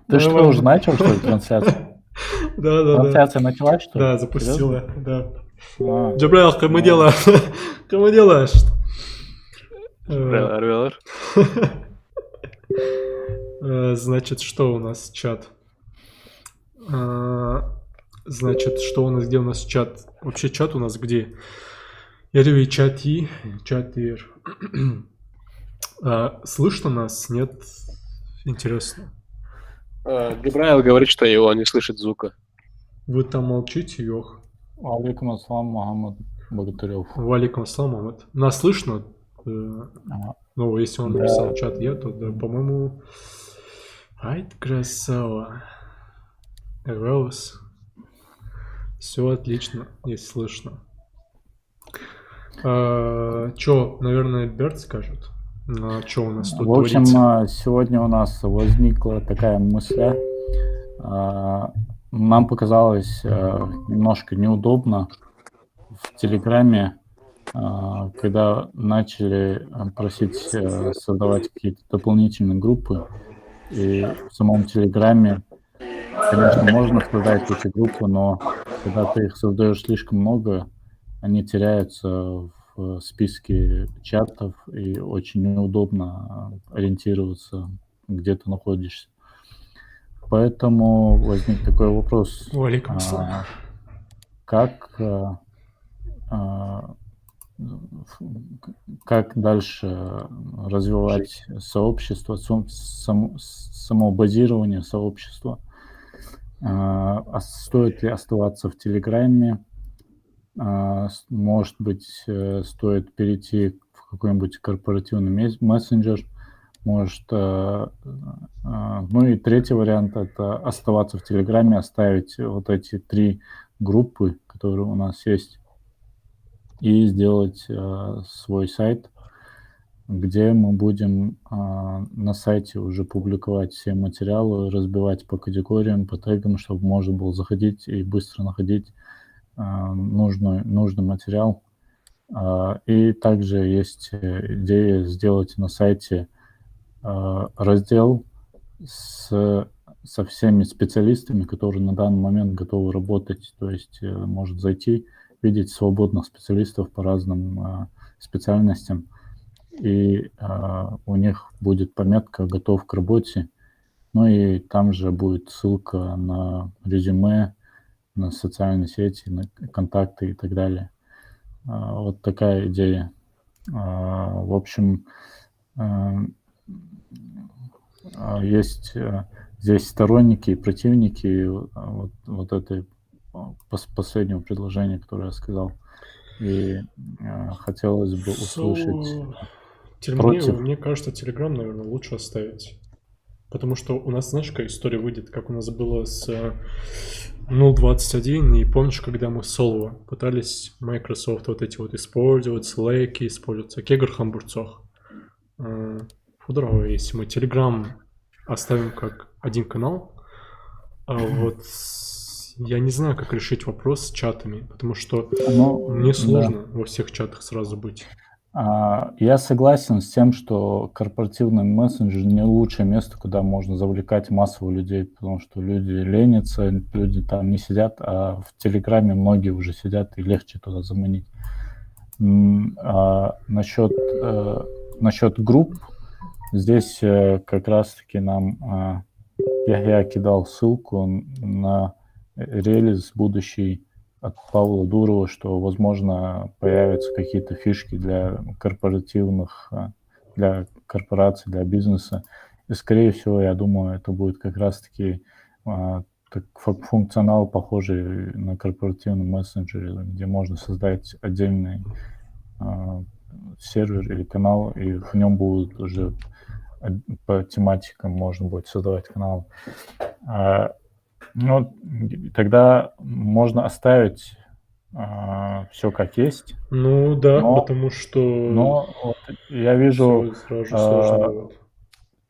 Ты что, уже начал, что ли, трансляцию? Да. Трансляция началась, что ли? Да, запустила, да. А, Джабраил, как мы делаем? Как мы делаешь? Арвелар. Значит, что у нас чат? Значит, что у нас, где у нас чат? Вообще чат у нас где? Я говорю, чат ир. Слышно нас? Нет? Интересно. Габраил говорит, что его не слышит звука. Вы там молчите, Йох. алейкум ассалам, Мухаммад Богатырев. Валикум ассалам, Мухаммад. Нас слышно? Ну, если он написал чат я, то, да, по-моему... Ай, красава. Роуз. Все отлично, если слышно. Чё, наверное, Берт скажет? Что у нас тут В общем, творится? сегодня у нас возникла такая мысль. Нам показалось немножко неудобно в Телеграме, когда начали просить создавать какие-то дополнительные группы. И в самом Телеграме, конечно, можно создать эти группы, но когда ты их создаешь слишком много, они теряются в списке чатов, и очень неудобно ориентироваться, где ты находишься. Поэтому возник такой вопрос, Валикум ассалам. как дальше развивать сообщество, само базирование сообщества. Стоит ли оставаться в Телеграме? Может быть, стоит перейти в какой-нибудь корпоративный мессенджер. Может, ну и третий вариант – это оставаться в Телеграме, оставить вот эти 3 группы, которые у нас есть, и сделать свой сайт, где мы будем на сайте уже публиковать все материалы, разбивать по категориям, по тегам, чтобы можно было заходить и быстро находить нужный материал. И также есть идея сделать на сайте раздел со всеми специалистами, которые на данный момент готовы работать. То есть может зайти, видеть свободных специалистов по разным специальностям, и у них будет пометка «Готов к работе». Ну и там же будет ссылка на резюме, на социальные сети, на контакты и так далее. Вот такая идея. В общем, есть здесь сторонники и противники вот этой последнего предложения, которое я сказал. И хотелось бы услышать против. Мне кажется, Telegram, наверное, лучше оставить. Потому что у нас, знаешь, какая история выйдет, как у нас было с 0.21, и помнишь, когда мы с Solvo пытались Microsoft вот эти вот использовать, Slack использовать, кегр хамбурцох. Фудрово, если мы Telegram оставим как один канал, вот я не знаю, как решить вопрос с чатами, потому что мне сложно во всех чатах сразу быть. Я согласен с тем, что корпоративный мессенджер не лучшее место, куда можно завлекать массово людей, потому что люди ленятся, люди там не сидят, а в Телеграме многие уже сидят, и легче туда заманить. Насчет групп, здесь как раз-таки нам я кидал ссылку на релиз будущий от Павла Дурова, что, возможно, появятся какие-то фишки для корпоративных, для корпораций, для бизнеса. И, скорее всего, я думаю, это будет как раз-таки функционал, похожий на корпоративный мессенджер, где можно создать отдельный сервер или канал, и в нем будут уже по тематикам можно будет создавать канал. Ну, тогда можно оставить все как есть. Ну да, потому что... Но вот я вижу,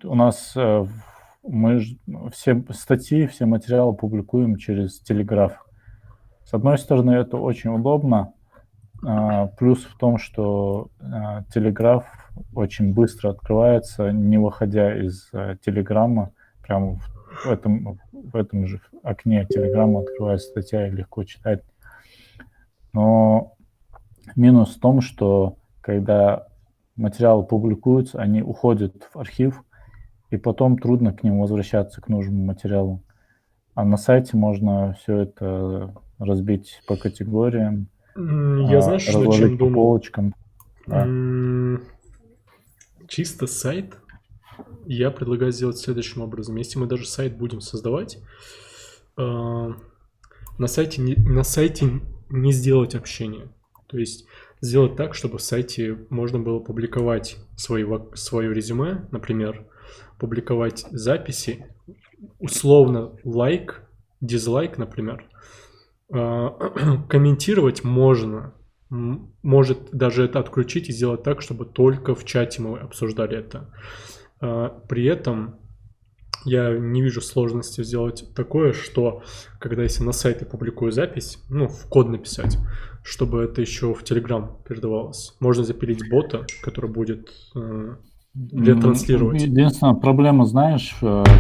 у нас мы все статьи, все материалы публикуем через Телеграф. С одной стороны, это очень удобно. Плюс в том, что Телеграф очень быстро открывается, не выходя из Телеграма, прямо в этом же окне Телеграма открывается статья и легко читать. Но минус в том, что когда материалы публикуются, они уходят в архив, и потом трудно к ним возвращаться, к нужному материалу. А на сайте можно все это разбить по категориям, Я знаешь, над чем разложить по думал? полочкам. Да. Чисто сайт я предлагаю сделать следующим образом. Если мы даже сайт будем создавать, на сайте не сделать общение. То есть сделать так, чтобы в сайте можно было публиковать свое резюме, например, публиковать записи, условно лайк, дизлайк, например. Комментировать можно. Может даже это отключить и сделать так, чтобы только в чате мы обсуждали это. При этом я не вижу сложности сделать такое, что когда если на сайте публикую запись, в код написать, чтобы это еще в Telegram передавалось. Можно запилить бота, который будет ретранслировать. Единственная проблема, знаешь,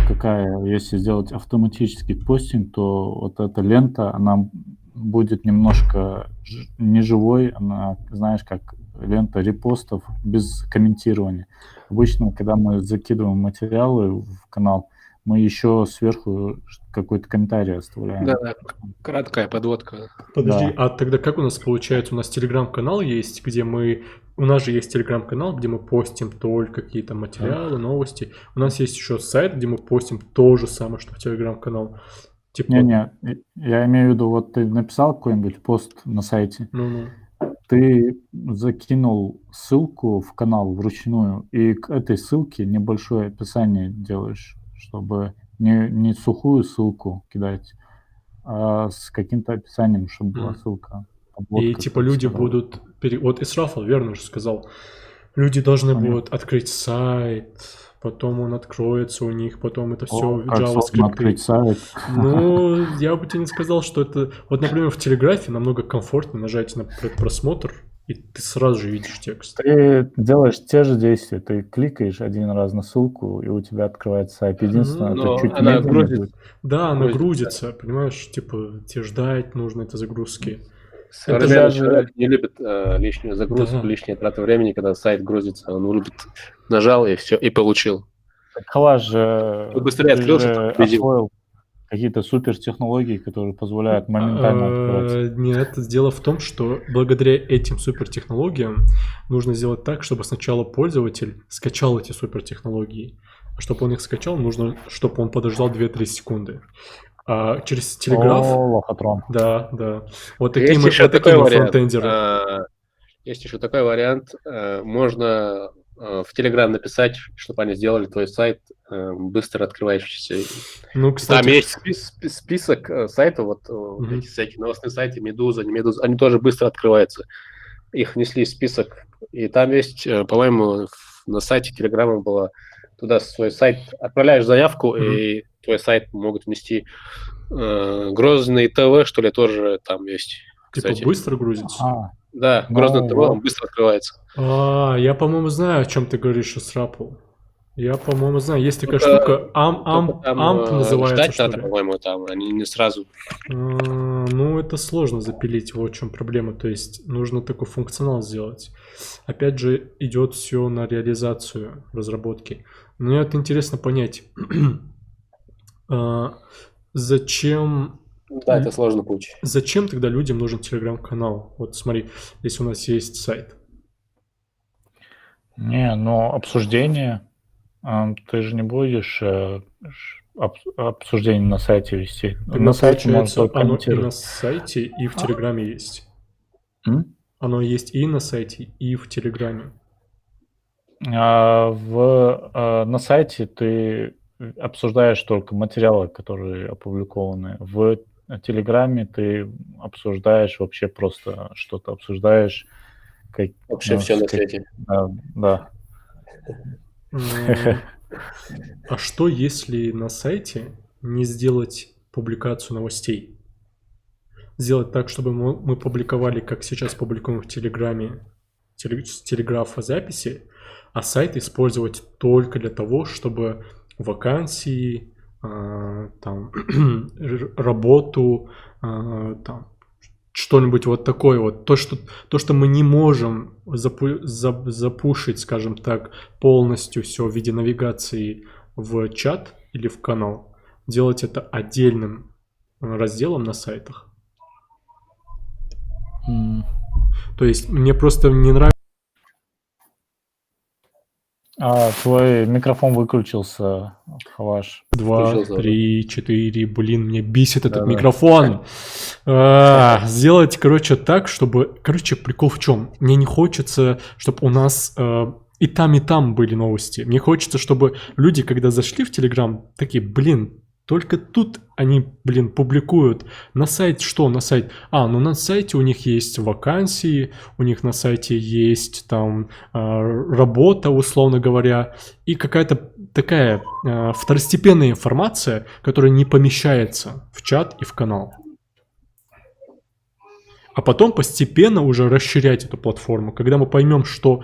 какая? Если сделать автоматический постинг, то вот эта лента, она будет немножко неживой, она, знаешь, как лента репостов без комментирования. Обычно, когда мы закидываем материалы в канал, мы еще сверху какой-то комментарий оставляем. Да, краткая подводка. Подожди, Да. а тогда как у нас получается? У нас телеграм-канал есть, где у нас же есть телеграм-канал, где мы постим только какие-то материалы, новости. У нас есть еще сайт, где мы постим то же самое, что в телеграм-канал. Типа... Не, я имею в виду, вот ты написал какой-нибудь пост на сайте, ты закинул ссылку в канал вручную, и к этой ссылке небольшое описание делаешь, чтобы не сухую ссылку кидать, а с каким-то описанием, чтобы была ссылка. И типа люди будут... Вот Исрафал верно же сказал. Люди должны будут открыть сайт, потом он откроется у них, потом это все в JavaScript. Открыть сайт. Ну, я бы тебе не сказал, что это... Вот, например, в Телеграфе намного комфортнее нажать на предпросмотр, и ты сразу же видишь текст. Ты делаешь те же действия, ты кликаешь один раз на ссылку, и у тебя открывается сайт. Единственное, это чуть медленнее будет. Да, она грузится, понимаешь, типа тебе ждать нужно это загрузки. Современный человек не любит лишнюю загрузку, лишние траты времени, когда сайт грузится. Он любит, нажал и все, и получил. Хваш же быстрее открылся, освоил какие-то супертехнологии, которые позволяют моментально открывать. Нет, дело в том, что благодаря этим супертехнологиям нужно сделать так, чтобы сначала пользователь скачал эти супертехнологии. А чтобы он их скачал, нужно, чтобы он подождал 2-3 секунды. А через телеграф... лохотрон. Да. Вот такие мы фронтендеры. Есть еще такой вариант. Можно в Telegram написать, чтобы они сделали твой сайт быстро открывающийся. Ну, кстати... Там есть список сайтов, вот эти всякие новостные сайты, Медуза, не Медуза, они тоже быстро открываются. Их внесли в список. И там есть, по-моему, на сайте Telegram было, туда свой сайт, отправляешь заявку, и твой сайт могут внести. Грозный ТВ, что ли, тоже там есть. Типа кстати. Быстро грузится? Да, Грозный ТВ, он быстро открывается. Я, по-моему, знаю, о чем ты говоришь, Исрапул. Я, по-моему, знаю. Есть такая штука, AMP называется, ждать надо, по-моему, там, они не сразу. Ну, это сложно запилить, вот в чем проблема. То есть нужно такой функционал сделать. Опять же, идет все на реализацию разработки. Мне это интересно понять. Зачем... Да, это сложно получить. Зачем тогда людям нужен телеграм-канал? Вот смотри, если у нас есть сайт. Но обсуждение... Ты же не будешь обсуждение на сайте вести. На сайте можно только комментировать. Оно и на сайте, и в Телеграме есть. Оно есть и на сайте, и в Телеграме. На сайте ты обсуждаешь только материалы, которые опубликованы. В Телеграме ты обсуждаешь вообще просто что-то. Обсуждаешь... Вообще все на свете. Да. А что, если на сайте не сделать публикацию новостей? Сделать так, чтобы мы публиковали, как сейчас публикуем в Телеграме, с телеграфа записи, а сайт использовать только для того, чтобы вакансии, там работу, там что-нибудь вот такое вот. То, что мы не можем запушить, скажем так, полностью все в виде навигации в чат или в канал, делать это отдельным разделом на сайтах. То есть мне просто не нравится. Твой микрофон выключился, Хаваш. 2, 3, 4, блин, меня бесит этот Да-да. микрофон. Сделать, короче, так, чтобы... Короче, прикол в чем? Мне не хочется, чтобы у нас и там были новости. Мне хочется, чтобы люди, когда зашли в Телеграм, такие, блин, только тут они, блин, публикуют. На сайт что? На сайт? Ну на сайте у них есть вакансии, у них на сайте есть там работа, условно говоря, и какая-то такая второстепенная информация, которая не помещается в чат и в канал. А потом постепенно уже расширять эту платформу. Когда мы поймем, что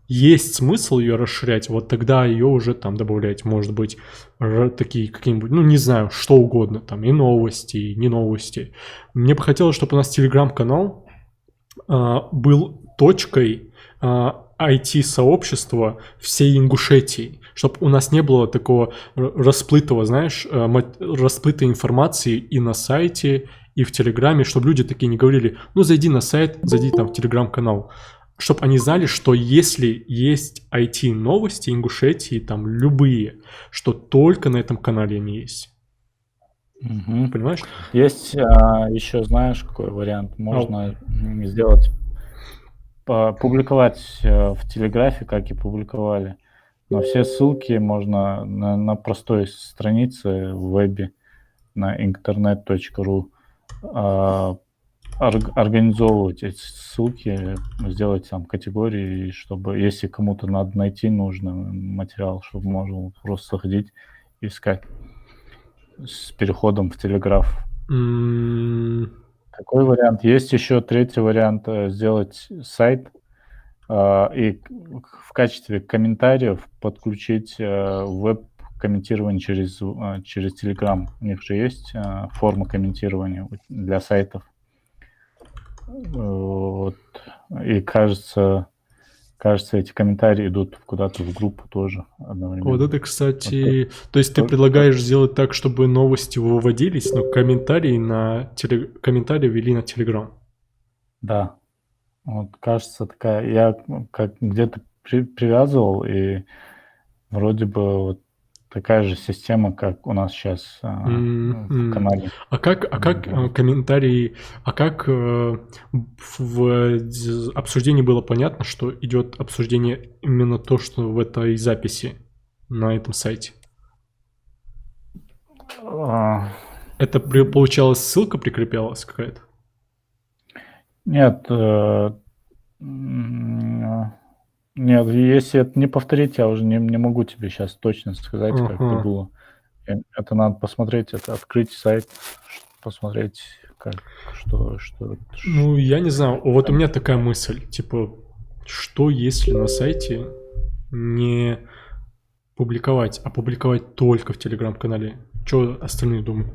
есть смысл ее расширять, вот тогда ее уже там добавлять, может быть, такие какие-нибудь, ну, не знаю, что угодно, там, и новости, и не новости. Мне бы хотелось, чтобы у нас телеграм-канал был точкой IT-сообщества всей Ингушетии, чтобы у нас не было такого расплытого, знаешь, расплытой информации и на сайте, и в Телеграме, чтобы люди такие не говорили, ну, зайди на сайт, зайди там в Телеграм-канал. Чтобы они знали, что если есть IT-новости Ингушетии, там любые, что только на этом канале они есть. Угу. Понимаешь? Есть еще, знаешь, какой вариант? Можно сделать, публиковать в Телеграфе, как и публиковали. Но все ссылки можно на простой странице в вебе на internet.ru организовывать эти ссылки, сделать там категории, чтобы, если кому-то надо найти нужный материал, чтобы можно просто заходить и искать с переходом в Телеграф. Такой вариант. Есть еще третий вариант, сделать сайт и в качестве комментариев подключить веб-комментирование через Telegram. У них же есть форма комментирования для сайтов. Вот. И кажется, эти комментарии идут куда-то в группу тоже одновременно. Вот это, кстати... Вот то есть ты предлагаешь сделать так, чтобы новости выводились, но комментарии вели на Telegram? Да. Вот, кажется, такая... Я как где-то привязывал, и вроде бы вот такая же система, как у нас сейчас в канале. А как комментарии, как в обсуждении было понятно, что идет обсуждение именно то, что в этой записи на этом сайте? Это получалось, ссылка прикреплялась какая-то? Нет, если это не повторить, я уже не могу тебе сейчас точно сказать, как это было. Это надо посмотреть, это открыть сайт, посмотреть, что. Ну, я не знаю, вот у меня такая мысль, типа, что если на сайте не публиковать, а публиковать только в Телеграм-канале? Что остальные думают?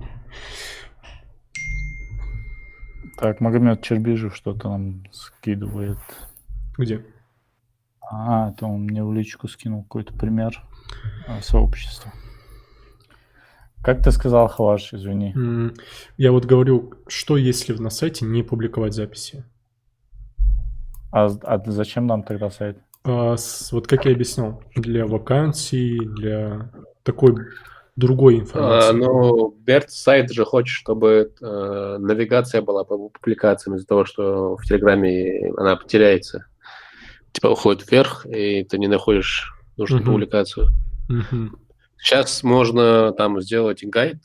Так, Магомед Чербижев что-то нам скидывает. Где? Это он мне в личку скинул какой-то пример сообщества. Как ты сказал, Хаваш, извини? Я вот говорю, что если на сайте не публиковать записи? А зачем нам тогда сайт? Вот как я объяснял, для вакансий, для такой другой информации. Ну, Берт сайт же хочет, чтобы навигация была по публикациям из-за того, что в Телеграме она потеряется. Типа уходит вверх, и ты не находишь нужную публикацию. Сейчас можно там сделать гайд,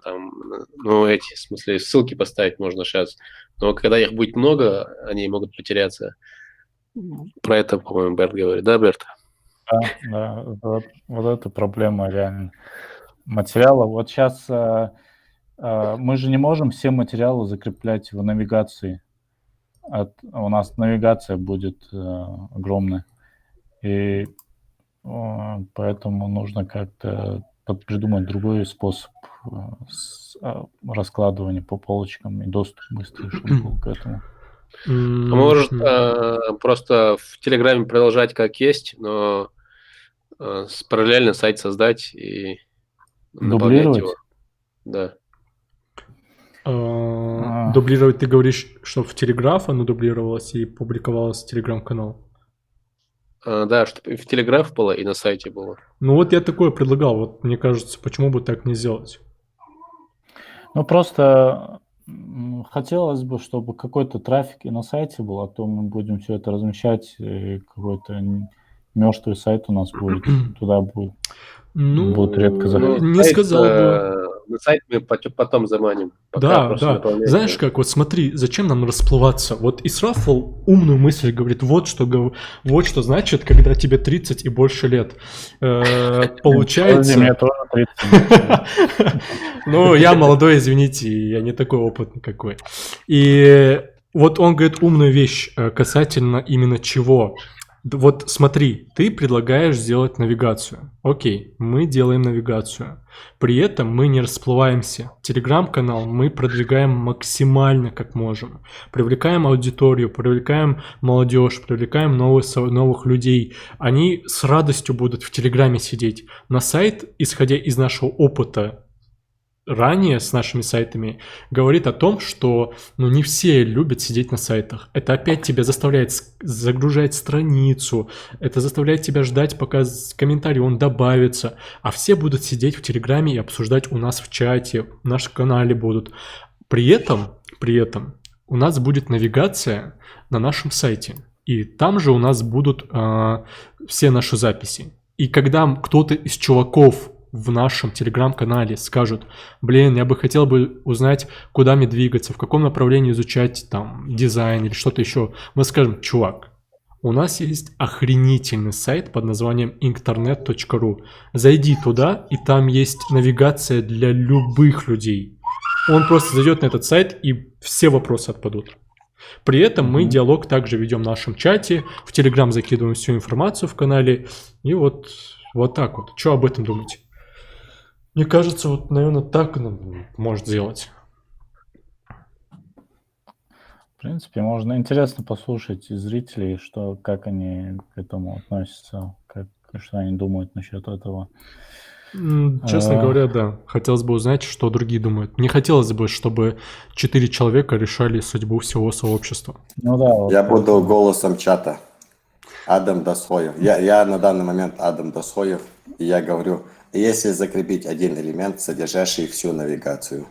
там, ну, эти, в смысле, ссылки поставить можно сейчас. Но когда их будет много, они могут потеряться. Про это, по-моему, Берт говорит. Да, Берт? Да, вот это проблема реально. Материала. Вот сейчас мы же не можем все материалы закреплять в навигации. У нас навигация будет огромная. И поэтому нужно как-то придумать другой способ раскладывания по полочкам и доступ быстрый, чтобы был к этому. Может, просто в Телеграме продолжать как есть, но параллельно сайт создать и наполнять его. Да. Дублировать, ты говоришь, что в Телеграф оно дублировалось и публиковалось в Телеграм-канал? Да, чтобы в Телеграф было и на сайте было. Ну вот я такое предлагал, вот мне кажется, почему бы так не сделать? Ну просто хотелось бы, чтобы какой-то трафик и на сайте был, а то мы будем все это размещать, и какой-то мертвый сайт у нас будет, туда будет, будут редко заходить. Не сказал бы. На сайт мы потом заманим. Да. Знаешь как, вот смотри, зачем нам расплываться? Вот Исрафл умную мысль говорит, вот что значит, когда тебе 30 и больше лет. Получается... Мне тоже 30. Ну, я молодой, извините, я не такой опытный какой. И вот он говорит умную вещь касательно именно чего. Вот смотри, ты предлагаешь сделать навигацию. Окей, мы делаем навигацию. При этом мы не расплываемся. Телеграм-канал мы продвигаем максимально, как можем. Привлекаем аудиторию, привлекаем молодежь, привлекаем новых людей. Они с радостью будут в Телеграме сидеть. На сайт, исходя из нашего опыта, ранее с нашими сайтами, говорит о том, что не все любят сидеть на сайтах. Это опять тебя заставляет загружать страницу, это заставляет тебя ждать, пока комментарий он добавится, а все будут сидеть в Телеграме и обсуждать у нас в чате, в нашем канале будут. При этом у нас будет навигация на нашем сайте, и там же у нас будут все наши записи. И когда кто-то из чуваков в нашем телеграм-канале скажут, я бы хотел бы узнать, куда мне двигаться, в каком направлении изучать там дизайн или что-то еще, мы скажем, чувак, у нас есть охренительный сайт под названием inkternet.ru. Зайди туда, и там есть навигация для любых людей. Он просто зайдет на этот сайт, и все вопросы отпадут. При этом мы диалог также ведем в нашем чате, в Телеграм закидываем всю информацию в канале, и вот так вот. Что об этом думаете? Мне кажется, вот, наверное, так может сделать. В принципе, можно интересно послушать из зрителей, как они к этому относятся, что они думают насчет этого. Честно говоря, да. Хотелось бы узнать, что другие думают. Не хотелось бы, чтобы 4 человека решали судьбу всего сообщества. Ну да. Вот я буду голосом чата. Адам Досхоев. Я на данный момент Адам Досхоев, и я говорю, если закрепить один элемент, содержащий всю навигацию.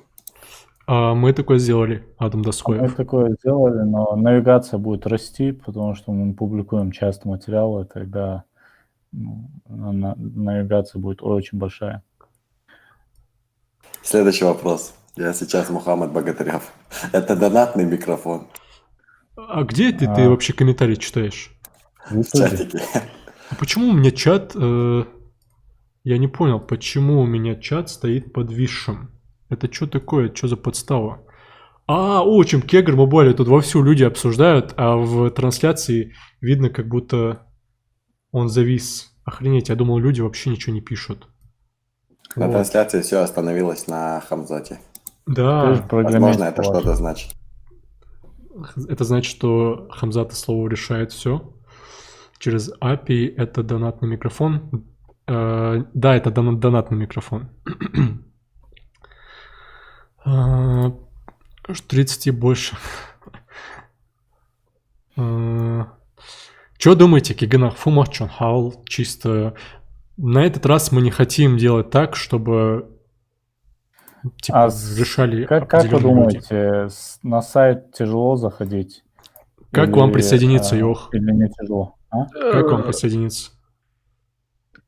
Мы такое сделали, Адам Досхоев. Мы такое сделали, но навигация будет расти, потому что мы публикуем часто материалы, тогда навигация будет очень большая. Следующий вопрос. Я сейчас Мухаммад Богатырев. Это донатный микрофон. А где ты вообще комментарии читаешь? В чатике. А почему у меня чат... Я не понял, почему у меня чат стоит подвисшим. Это что такое? Что за подстава? Чем Kegger Mobile тут вовсю люди обсуждают, а в трансляции видно, как будто он завис. Охренеть, я думал, люди вообще ничего не пишут. На трансляции все остановилось на Хамзате. Да. Возможно, это что-то значит. Это значит, что Хамзата слово решает все. Через API это донатный микрофон. Да, это донатный микрофон. 30 и больше. Что думаете, Кигенах Фумачон Хаул? Чисто на этот раз мы не хотим делать так, чтобы решали. Как вы думаете, на сайт тяжело заходить? Как вам присоединиться, Йох? Или не тяжело? Как вам присоединиться?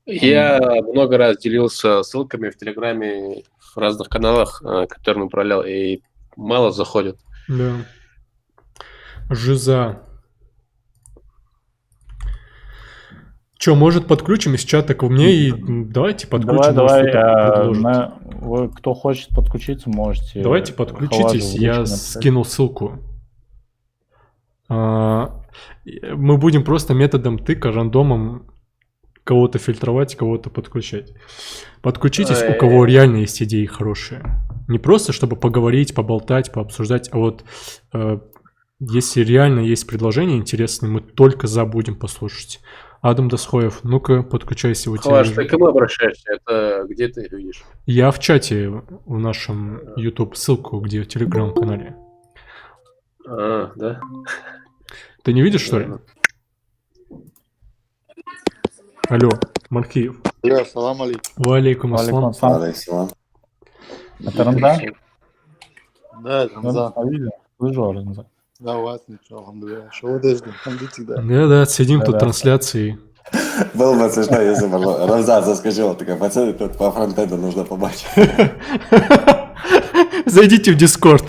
Я много раз делился ссылками в Телеграме, в разных каналах, которые управлял, и мало заходит. Да. Жиза. Что, может, подключим из чата ко мне и давайте подключим. Вы, кто хочет подключиться, можете. Давайте подключитесь, я скинул ссылку. Мы будем просто методом тыка, рандомом кого-то фильтровать, кого-то подключать. Подключитесь, у кого реально есть идеи хорошие. Не просто, чтобы поговорить, поболтать, пообсуждать, а вот если реально есть предложения интересные, мы только за будем послушать. Адам Досхоев, ну-ка, подключайся. У тебя Халаш, же- ты к кому обращаешься? Это где ты видишь? Я в чате в нашем YouTube ссылку, где в Телеграм-канале. Да? Ты не видишь, что ли? Алло, Маркиев. Да, салам алейкум. Валейкум Валикум ассалам. ассалам. Алейкум. Это Рамзан? Да, Рамзан. Слышу, Рамзан. Да, у вас ничего, алхамдулилля. Что вы должны? Да. Да, сидим тут Да-да. трансляции. Было бы смешно, если бы Рамзан заскочил, такой, пацаны, тут по фронтенду нужно побачить. Зайдите в Дискорд.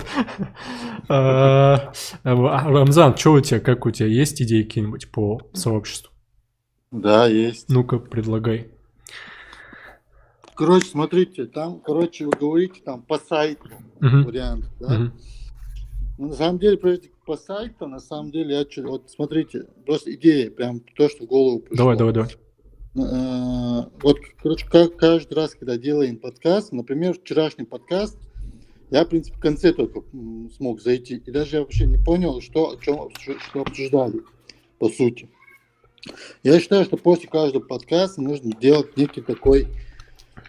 Рамзан, что у тебя, как у тебя, есть идеи какие-нибудь по сообществу? Да, есть. Ну-ка, предлагай. Короче, смотрите, там, короче, вы говорите там по сайту Мгм, вариант, да? мгм. Ну, на самом деле, прежде по сайту, на самом деле, вот смотрите, просто идея, прям то, что в голову пришло. Давай. Вот, короче, каждый раз, когда делаем подкаст, например, вчерашний подкаст, я, в принципе, в конце только смог зайти, и даже я вообще не понял, что обсуждали, по сути. Я считаю, что после каждого подкаста нужно делать некий такой,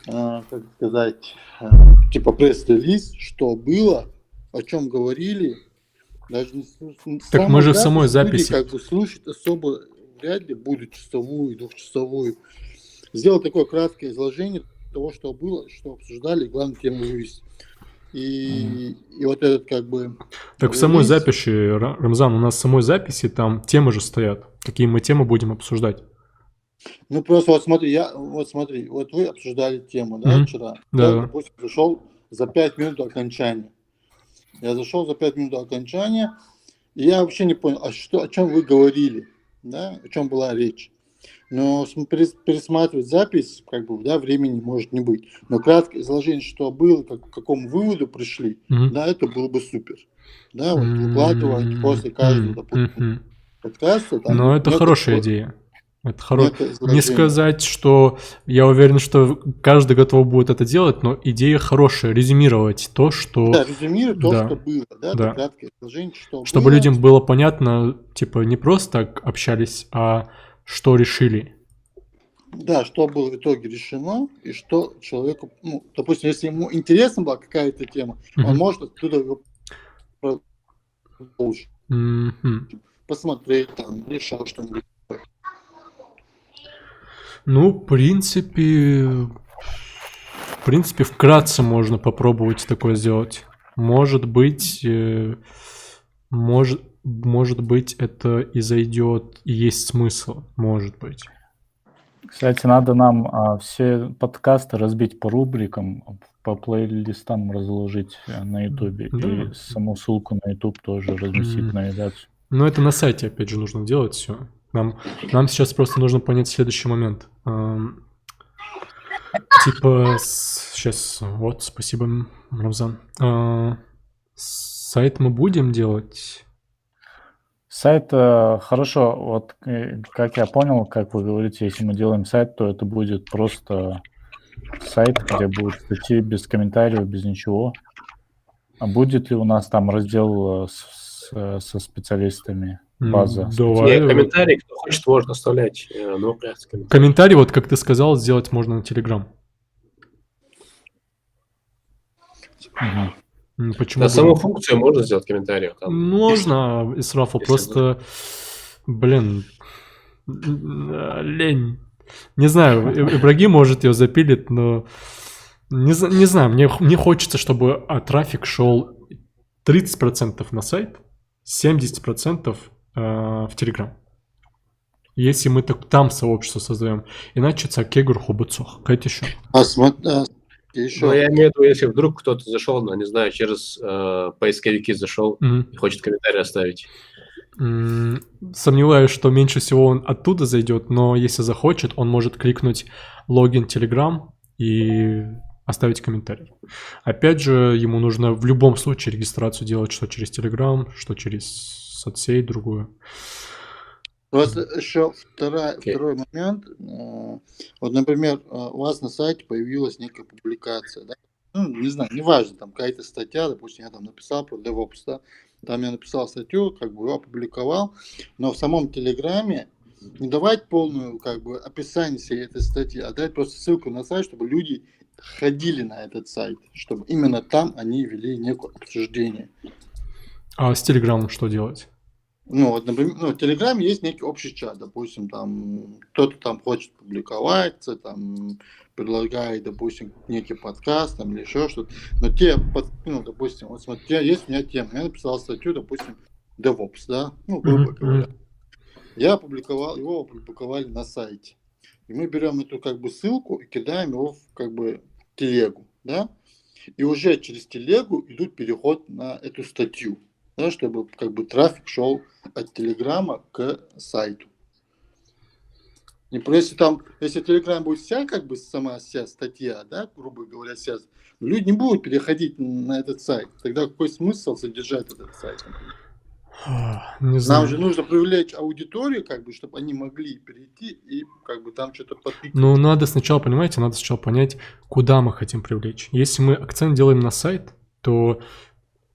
как сказать, типа пресс-релиз, что было, о чем говорили. Даже Так мы же в самой люди записи. как бы слушать особо вряд ли будут часовую, двухчасовую. Сделать такое краткое изложение того, что было, что обсуждали, и главное тему вывести. И вот этот как бы... Так в самой релиз- записи, Рамзан, у нас в самой записи там темы же стоят. Какие мы темы будем обсуждать. Ну просто вот смотри, вот вы обсуждали тему, да, Мгм. вчера. Да. Я, допустим, зашел за 5 минут до окончания. Я зашел за 5 минут до окончания, и я вообще не понял, о чем вы говорили, да, о чем была речь. Но пересматривать запись, как бы, да, времени может не быть. Но краткое изложение, что было, к какому выводу пришли, Мгм. да, это было бы супер. Да, вот выкладывать после каждого, допустим, Мгм. подкаста. там Но это некое хорошая такое- идея. Это хорошо. некое Не изложение. сказать, что я уверен, что каждый готов будет это делать, но идея хорошая. Резюмировать то, что... Да, резюмируй то, Да. что было, да, Да. это краткое изложение, что Чтобы было. людям было понятно, типа, не просто так общались, а что решили. Да, что было в итоге решено, и что человеку, ну, допустим, если ему интересна была какая-то тема, он Мгм. может оттуда её продолжить, Мгм. посмотреть, там, решал что-нибудь. Ну, в принципе, вкратце можно попробовать такое сделать. Может быть, может быть, это и зайдет, и есть смысл, может быть. Кстати, надо нам все подкасты разбить по рубрикам, по плейлистам разложить на Ютубе. Да. И саму ссылку на Ютуб тоже разместить на навигацию. Но это на сайте, опять же, нужно делать все. Нам сейчас просто нужно понять следующий момент. Типа, сейчас, вот, спасибо, Рамзан. Сайт мы будем делать? Сайт, хорошо, вот как я понял, как вы говорите, если мы делаем сайт, то это будет просто сайт, где будут статьи без комментариев, без ничего. А будет ли у нас там раздел со специалистами, база? Давай. Не, комментарий, кто хочет, может оставлять. Но комментарий. Комментарий, вот как ты сказал, сделать можно на Telegram. Почему На бы саму нет? функцию можно сделать комментарий. Там, Можно, Исрафа, если просто, блин, лень. Не знаю, Ибрагим, может, ее запилит, но не знаю, мне хочется, чтобы трафик шел 30% на сайт, 70% в Telegram. Если мы там сообщество создаем, иначе это кегур хубуцох. Как еще? Еще. Но я имею в виду, если вдруг кто-то зашел, ну, не знаю, через поисковики зашел и хочет комментарий оставить. Сомневаюсь, что меньше всего он оттуда зайдет, но если захочет, он может кликнуть логин Telegram и оставить комментарий. Опять же, ему нужно в любом случае регистрацию делать, что через Telegram, что через соцсеть другую. Просто еще Окей. второй момент. Вот, например, у вас на сайте появилась некая публикация, да? Ну, не знаю, неважно, там какая-то статья, допустим, я там написал про DevOps, да? Там я написал статью, как бы ее опубликовал, но в самом Телеграме не давать полную, как бы, описание всей этой статьи, а дать просто ссылку на сайт, чтобы люди ходили на этот сайт, чтобы именно там они вели некое обсуждение. А с Телеграмом что делать? Ну, вот, например, в Телеграме есть некий общий чат, допустим, там кто-то там хочет публиковаться, там предлагает, допустим, некий подкаст там, или еще что-то. Но допустим, вот смотри, есть у меня тема, я написал статью, допустим, DevOps, да, ну, грубо говоря. Я его опубликовали на сайте. И мы берем эту как бы ссылку и кидаем его в как бы телегу, да, и уже через телегу идут переход на эту статью, да, чтобы как бы трафик шел от Телеграма к сайту. И если Телеграм будет вся как бы сама вся статья, да, грубо говоря, люди не будут переходить на этот сайт. Тогда какой смысл содержать этот сайт? Не знаю. Нам же нужно привлечь аудиторию, как бы, чтобы они могли перейти и как бы там что-то подписывать. Ну, надо сначала понять, куда мы хотим привлечь. Если мы акцент делаем на сайт, то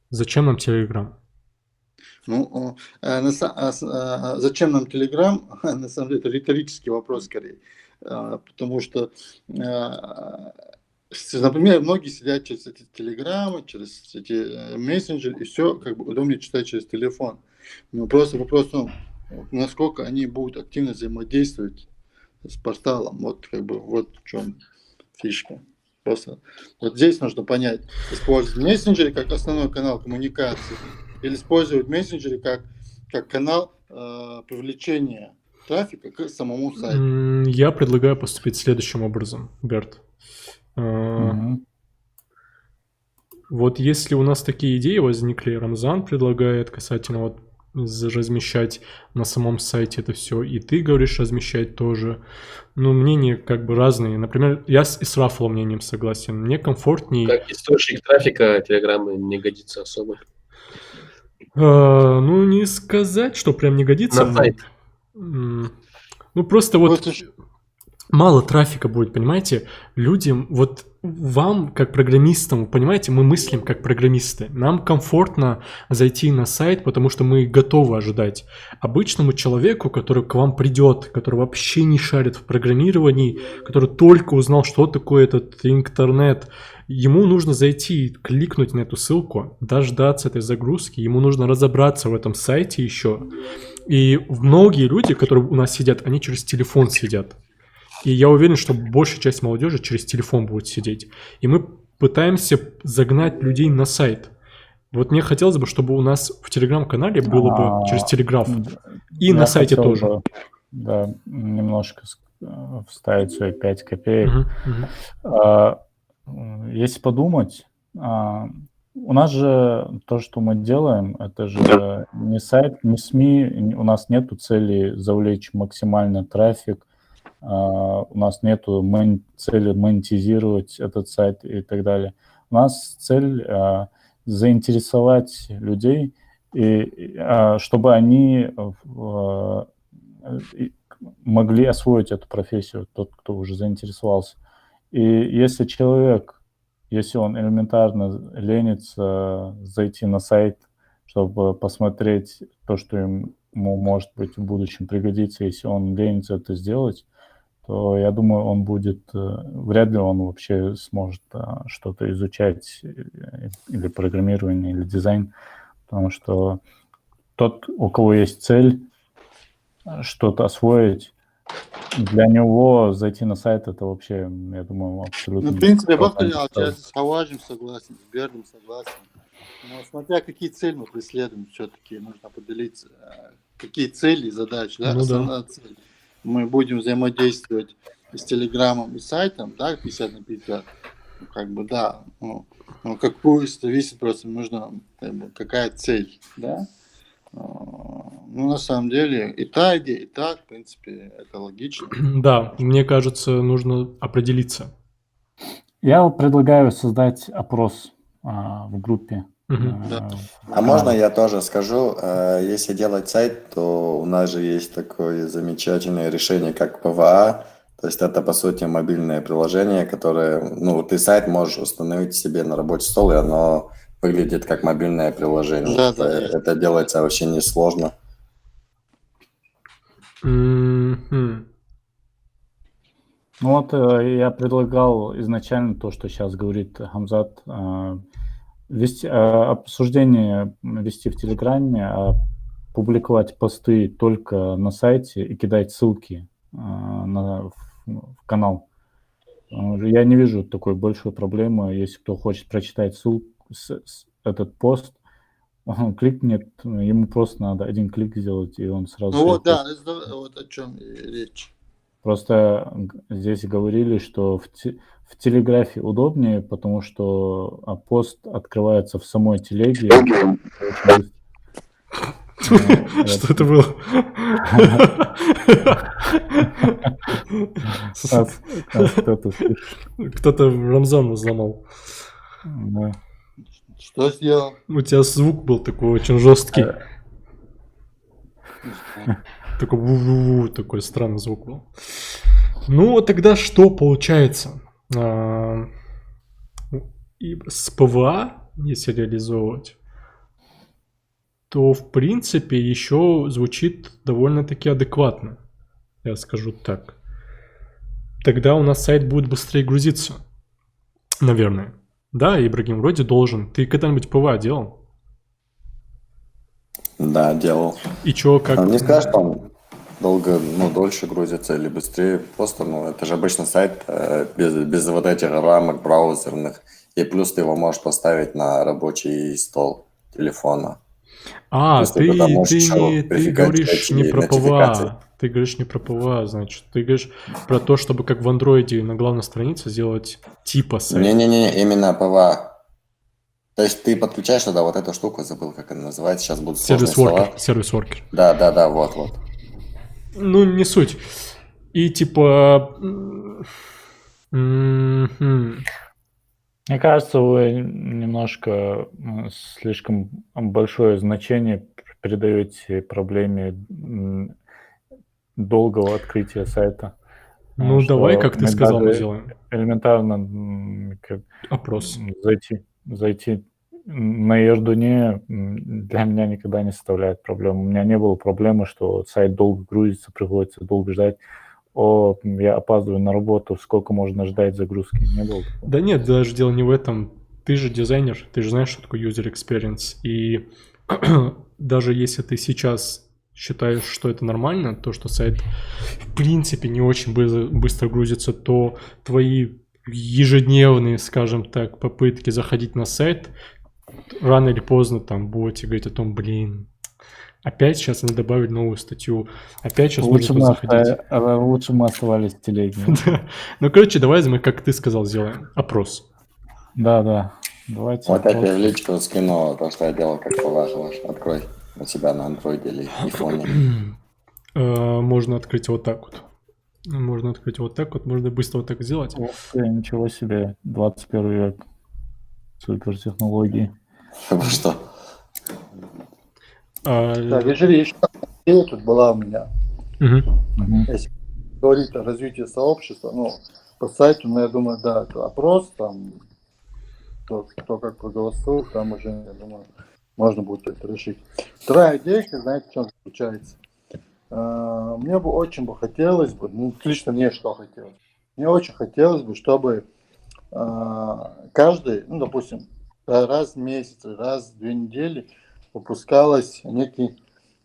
зачем нам Telegram? Ну, зачем нам Telegram? На самом деле, это риторический вопрос скорее. Потому что, например, многие сидят через эти телеграммы, через эти мессенджеры, и все как бы удобнее читать через телефон. Но просто вопрос в том, насколько они будут активно взаимодействовать с порталом. Вот как бы вот в чем фишка. Просто вот здесь нужно понять, использовать мессенджеры как основной канал коммуникации или использовать мессенджеры как канал привлечения трафика к самому сайту. Я предлагаю поступить следующим образом, Берт. Вот если у нас такие идеи возникли, Рамзан предлагает касательно вот размещать на самом сайте это все, и ты говоришь размещать тоже. Ну, мнения как бы разные. Например, я с Рафлом мнением согласен. Мне комфортнее... Как источник трафика Телеграма не годится особо. Ну, не сказать, что прям не годится. На сайт. Ну, просто вот мало трафика будет, понимаете? Людям, вот вам, как программистам, понимаете, мы мыслим как программисты. Нам комфортно зайти на сайт, потому что мы готовы ожидать. Обычному человеку, который к вам придет, который вообще не шарит в программировании, который только узнал, что такое этот интернет, ему нужно зайти, кликнуть на эту ссылку, дождаться этой загрузки, ему нужно разобраться в этом сайте еще. И многие люди, которые у нас сидят, они через телефон сидят. И я уверен, что большая часть молодежи через телефон будет сидеть. И мы пытаемся загнать людей на сайт. Вот мне хотелось бы, чтобы у нас в Телеграм-канале было бы через Телеграф. И на сайте тоже. Да, немножко вставить свои 5 копеек. Если подумать, у нас же то, что мы делаем, это же не сайт, не СМИ, у нас нету цели завлечь максимально трафик, у нас нету цели монетизировать этот сайт и так далее. У нас цель заинтересовать людей, и чтобы они могли освоить эту профессию, тот, кто уже заинтересовался. И если человек, если он элементарно ленится зайти на сайт, чтобы посмотреть то, что ему, может быть, в будущем пригодится, если он ленится это сделать, то, я думаю, он будет, вряд ли он вообще сможет что-то изучать, или программирование, или дизайн, потому что тот, у кого есть цель что-то освоить, для него зайти на сайт, это вообще, я думаю, абсолютно... Ну, в принципе, я повторял, я с Хаважем согласен, с Бердом согласен. Но смотря какие цели мы преследуем, все-таки нужно поделиться, какие цели и задачи, да, основная цель. Мы будем взаимодействовать с Телеграмом и сайтом, да, 50 на 50, как бы, да, ну какую зависит просто, нужно, как бы, какая цель, да. Ну, на самом деле, и та идея, и так, в принципе, это логично. Да, мне кажется, нужно определиться. Я предлагаю создать опрос в группе э, А можно я тоже скажу, если делать сайт, то у нас же есть такое замечательное решение, как ПВА. То есть это, по сути, мобильное приложение, которое, ну, ты сайт можешь установить себе на рабочий стол, и оно выглядит как мобильное приложение. Да, да, Это делается вообще несложно. Мгм. Ну вот я предлагал изначально то, что сейчас говорит Хамзат, обсуждение вести в Телеграме, публиковать посты только на сайте и кидать ссылки в канал. Я не вижу такой большой проблемы. Если кто хочет прочитать этот пост, он кликнет, ему просто надо один клик сделать, и он сразу... Ну вот, переходит. да, это вот о чем и речь. Просто здесь говорили, что в телеграфе удобнее, потому что пост открывается в самой телеге очень быстро. Что это было? Кто-то слышит. Кто-то Рамзана взломал. Да. Что сделал? У тебя звук был такой очень жесткий. Такой ву-ву-ву, такой странный звук был. Ну, тогда что получается? И с ПВА, если реализовывать, то, в принципе, еще звучит довольно-таки адекватно. Я скажу так. Тогда у нас сайт будет быстрее грузиться. Наверное. Да, Ибрагим, вроде должен. Ты когда-нибудь ПВА делал? Да, делал. И чё, как? Не скажешь, что он долго, ну, дольше грузится или быстрее. Просто, ну, это же обычно сайт без вот этих рамок браузерных. И плюс ты его можешь поставить на рабочий стол телефона. Если Ты, туда можешь ты, еще не, ты прифигать говоришь не эти про нотификации. ПВА. Ты говоришь не про ПВА, значит. Ты говоришь про то, чтобы как в андроиде на главной странице сделать типа сайт. Не-не-не, именно ПВА. То есть ты подключаешь туда вот эту штуку, забыл, как она называется, сейчас будут сложные слова. Сервис-воркер. Да, вот. Ну, не суть. И типа... Мне кажется, вы немножко слишком большое значение придаете проблеме долгого открытия сайта. Ну, давай, что как ты мы сказал, мы даже сделаем. элементарно Опрос. зайти на Ердуне для меня никогда не составляет проблем. У меня не было проблемы, что сайт долго грузится, приходится долго ждать. Я опаздываю на работу, сколько можно ждать загрузки? Не было такого. Да нет, даже дело не в этом. Ты же дизайнер, ты же знаешь, что такое user experience. И даже если ты сейчас считаешь, что это нормально, то, что сайт в принципе не очень быстро грузится, то твои ежедневные, скажем так, попытки заходить на сайт рано или поздно там будете говорить о том, блин, опять сейчас они добавили новую статью, опять сейчас Лучше нужно заходить. Лучше мы оставались в телеге. Да. Ну, короче, давай мы, как ты сказал, сделаем опрос. Да. Давайте. Вот я тебе в личку скину то, что я делал, как ваш. Открой у себя на андроиде или айфоне. Можно открыть вот так вот. Можно быстро вот так сделать. Ух ты, ничего себе, 21 век. Супертехнологии. Что? Так, еще идея тут была у меня. Если говорить о развитии сообщества, ну, по сайту, ну, я думаю, да, это опрос, там, кто как проголосует, там уже, я думаю, можно будет это решить. Вторая идея, знаете, в чем заключается? Мне бы очень хотелось бы, ну, лично мне что хотелось? Мне очень хотелось бы, чтобы каждый, ну, допустим, раз в месяц, раз в 2 недели выпускалось некий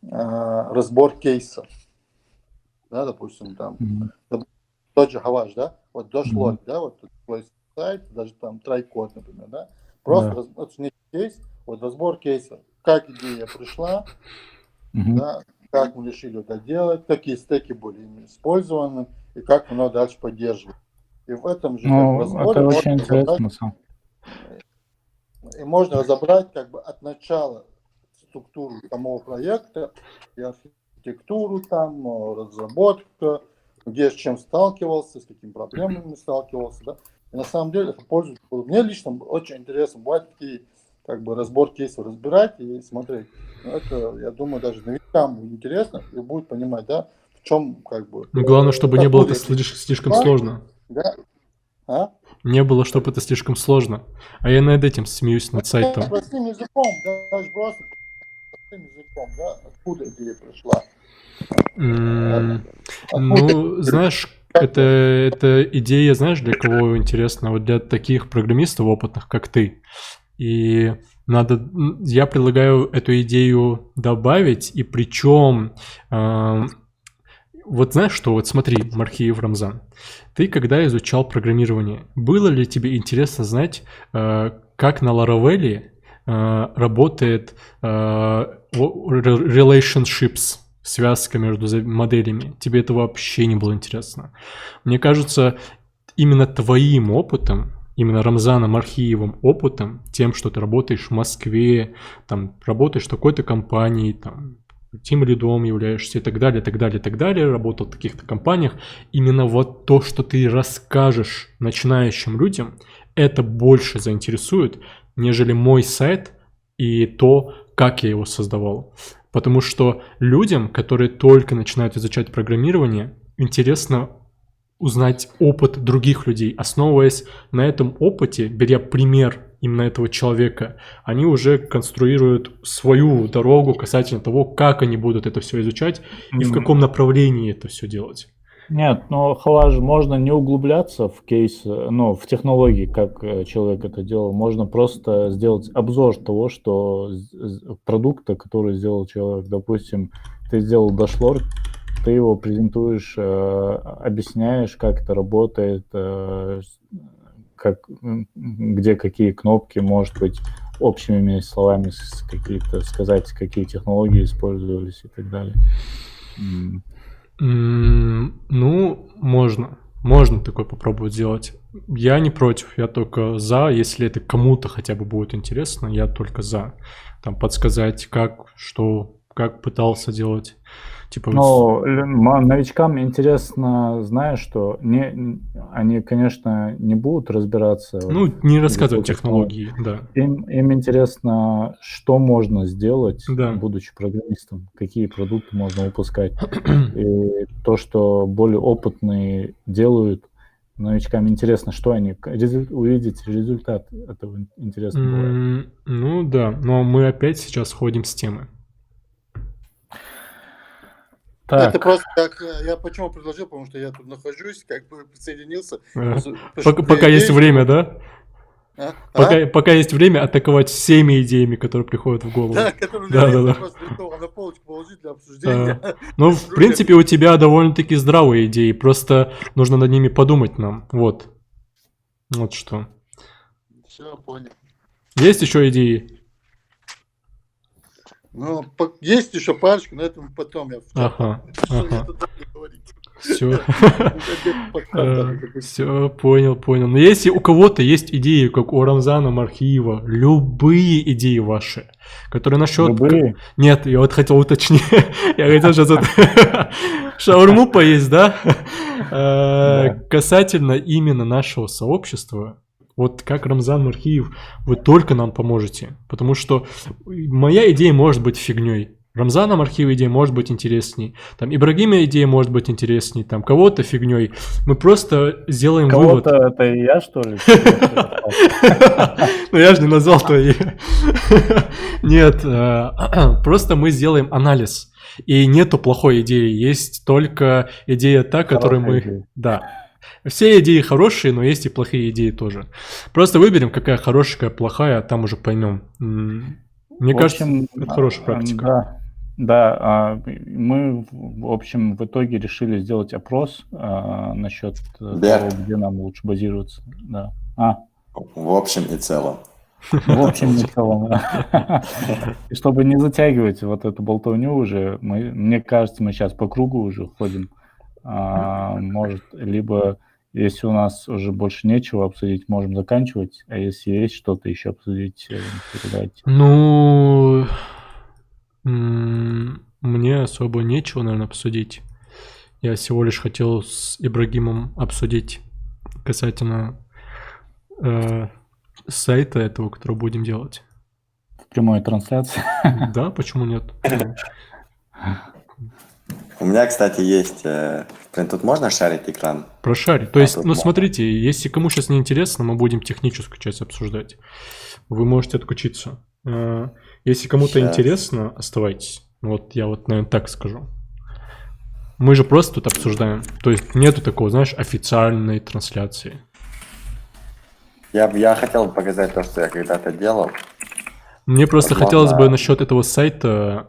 разбор кейсов. Да, допустим, там, тот же Хаваш, да, вот дошло, да, вот твой сайт, даже там трайкод, например, да, просто некий кейс, вот разбор кейсов, как идея пришла, да, как мы решили это делать, какие стеки были использованы и как оно дальше поддерживать. И в этом же разборе это очень интересно. И можно разобрать как бы от начала структуру самого проекта, и архитектуру там, разработка, где с чем сталкивался, с какими проблемами сталкивался, да. И на самом деле это пользуется. Мне лично очень интересно, бывают такие как бы разбор кейсов разбирать и смотреть. Это, я думаю, даже новичкам интересно и будет понимать, да, в чем как бы... Ну, главное, чтобы не было это слишком Да. сложно. Да. А? Не было, чтобы это слишком сложно. А я над этим смеюсь, над сайтом. Простым языком, даже просто простым языком, да, откуда идея пришла. Ну, знаешь, это идея, знаешь, для кого интересна? Вот для таких программистов опытных, как ты. И я предлагаю эту идею добавить, и причем, вот знаешь что, вот смотри, Мархиев Рамзан, ты когда изучал программирование, было ли тебе интересно знать, как на Laravel работает relationships, связка между моделями? Тебе это вообще не было интересно. Мне кажется, именно твоим опытом, именно Рамзаном Архиевым опытом, тем, что ты работаешь в Москве, там, работаешь в такой-то компании, там, тим-лидом являешься и так далее, так далее, так далее, работал в таких-то компаниях, именно вот то, что ты расскажешь начинающим людям, это больше заинтересует, нежели мой сайт и то, как я его создавал. Потому что людям, которые только начинают изучать программирование, интересно узнать опыт других людей. Основываясь на этом опыте, беря пример именно этого человека, они уже конструируют свою дорогу касательно того, как они будут это все изучать и в каком направлении это все делать. Нет, но Халаж, можно не углубляться в кейс, ну, в технологии, как человек это делал. Можно просто сделать обзор того, что продукта, который сделал человек. Допустим, ты сделал дашлорд, ты его презентуешь, объясняешь, как это работает, где какие кнопки, может быть, общими словами какие-то сказать, какие технологии использовались и так далее. Ну, можно такое попробовать сделать. Я не против, я только за, если это кому-то хотя бы будет интересно, я только за. Там подсказать, как пытался делать. Типа... Ну, новичкам интересно, знаешь, что они, конечно, не будут разбираться. Ну, не рассказывать технологии, да. Им интересно, что можно сделать, да, будучи программистом, какие продукты можно выпускать. И то, что более опытные делают, новичкам интересно, что они увидеть результат этого интересно бывает. Ну да, но мы опять сейчас сходим с темы. Так. Это просто как я почему предложил, потому что я тут нахожусь, как бы присоединился. Пока есть время, да? Пока есть время атаковать всеми идеями, которые приходят в голову. Да, которые просто на полочку положить для обсуждения. Ну, в принципе, у тебя довольно-таки здравые идеи, просто нужно над ними подумать нам. Вот что. Все, понял. Есть еще идеи? Ну, есть еще парочку, но это потом я Все. Все, понял. Но если у кого-то есть идеи, как у Рамзана Мархиева, любые идеи ваши, которые насчет... Любые? Нет, я вот хотел уточнить. Я хотел сейчас шаурму поесть, да? Касательно именно нашего сообщества, вот как Рамзан Мархиев, вы только нам поможете. Потому что моя идея может быть фигней. Рамзана Мархиева идея может быть интересней. Там Ибрагима идея может быть интересней. Там кого-то фигней. Мы просто сделаем вывод. Кого-то это и я, что ли? Ну я же не назвал твои. Нет, просто мы сделаем анализ. И нету плохой идеи. Есть только идея та, которую мы... Да. Все идеи хорошие, но есть и плохие идеи тоже. Просто выберем, какая хорошая, какая плохая, а там уже поймем. Мне кажется, это хорошая практика. Да, мы, в общем, в итоге решили сделать опрос насчет того, где нам лучше базироваться. Да. В общем и целом. В общем и целом, да. И чтобы не затягивать вот эту болтовню уже, мне кажется, мы сейчас по кругу уже ходим. Может, либо, если у нас уже больше нечего обсудить, можем заканчивать, а если есть что-то еще обсудить, передайте. Ну, мне особо нечего, наверное, обсудить. Я всего лишь хотел с Ибрагимом обсудить касательно сайта этого, который будем делать. прямой трансляции. Да, почему нет? У меня, кстати, есть... Блин, тут можно шарить экран? Прошарить. То есть, тут ну можно. смотрите, если кому сейчас не интересно, мы будем техническую часть обсуждать. Вы можете отключиться. Если кому-то Щас. интересно, оставайтесь. Вот я вот, наверное, так скажу. Мы же просто тут обсуждаем. То есть нету такого, знаешь, официальной трансляции. Я хотел показать то, что я когда-то делал. Мне просто Возможно. хотелось бы насчет этого сайта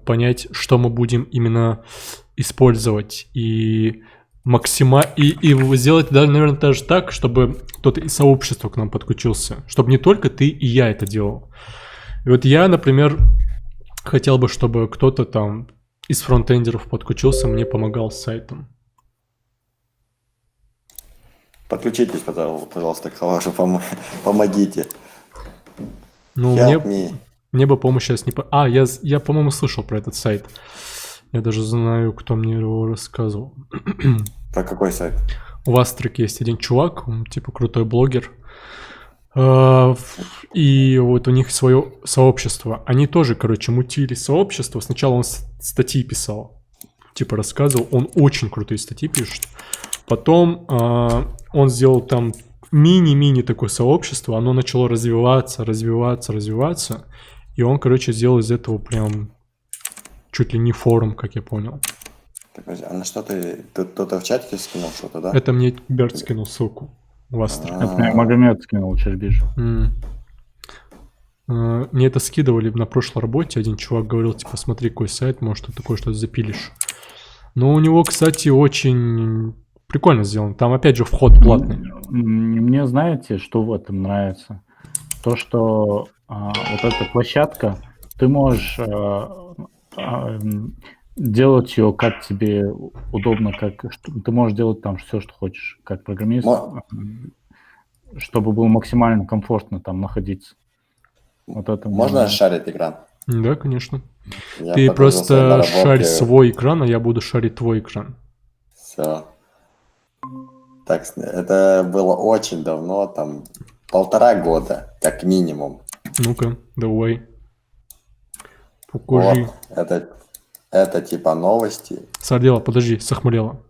понять, что мы будем именно использовать и и сделать, да, наверное, даже так, чтобы кто-то из сообщества к нам подключился, чтобы не только ты и я это делал. И вот я, например, хотел бы, чтобы кто-то там из фронтендеров подключился, мне помогал с сайтом. Подключитесь, пожалуйста, к Халашу, помогите. Ну, Help me. мне бы помощь сейчас не... Я, по-моему, слышал про этот сайт. Я даже знаю, кто мне его рассказывал. Про какой сайт? У вас в Астрик есть один чувак, он типа крутой блогер. И вот у них свое сообщество. Они тоже, короче, мутили сообщество. Сначала он статьи писал, типа рассказывал. Он очень крутые статьи пишет. Потом он сделал там мини-мини такое сообщество. Оно начало развиваться. И он, короче, сделал из этого прям чуть ли не форум, как я понял. А на что ты кто-то в чатике скинул что-то, да? Это мне Берт скинул ссылку. У вас. Это мне Магомед скинул, сейчас вижу. Мне это скидывали на прошлой работе. Один чувак говорил, типа, смотри, какой сайт, может, ты такое что-то запилишь. Но у него, кстати, очень прикольно сделано. Там, опять же, вход платный. Мне, знаете, что в этом нравится? То, что вот эта площадка, ты можешь делать ее как тебе удобно, ты можешь делать там все, что хочешь, как программист, чтобы было максимально комфортно там находиться. Вот это Можно шарить экран? Да, конечно. Я Ты покажу свои просто наработки. шарь свой экран, а я буду шарить твой экран. Все. Так, это было очень давно, там 1,5 года, как минимум. Ну-ка, давай. Покажи. Вот, это типа новости. Сардела, подожди, сохмурела.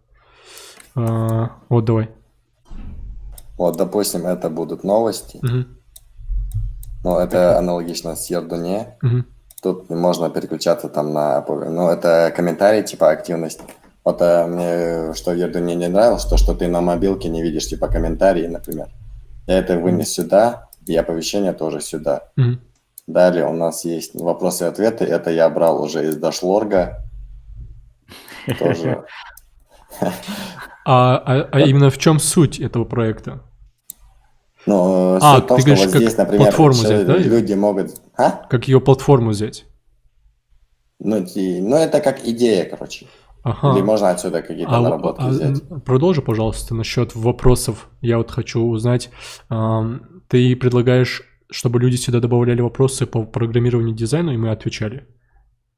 Вот, давай. Вот, допустим, это будут новости. Угу. Ну, это аналогично с Ярдуне. Угу. Тут можно переключаться там на... Ну, это комментарии, типа активность. Вот мне что в Ярдуне не нравилось, то, что ты на мобилке не видишь, типа, комментарии, например. Я это вынес сюда, и оповещения тоже сюда. Угу. Далее у нас есть вопросы и ответы. Это я брал уже из Дашлорга. Тоже. А именно в чем суть этого проекта? Ну, суть в том, ты что говоришь, вот как здесь, например, платформу взять, да? люди могут... Как ее платформу взять? Ну, это как идея, короче. Ага. Или можно отсюда какие-то наработки взять. Продолжи, пожалуйста, насчет вопросов. Я вот хочу узнать. Ты предлагаешь, чтобы люди сюда добавляли вопросы по программированию, дизайну, и мы отвечали?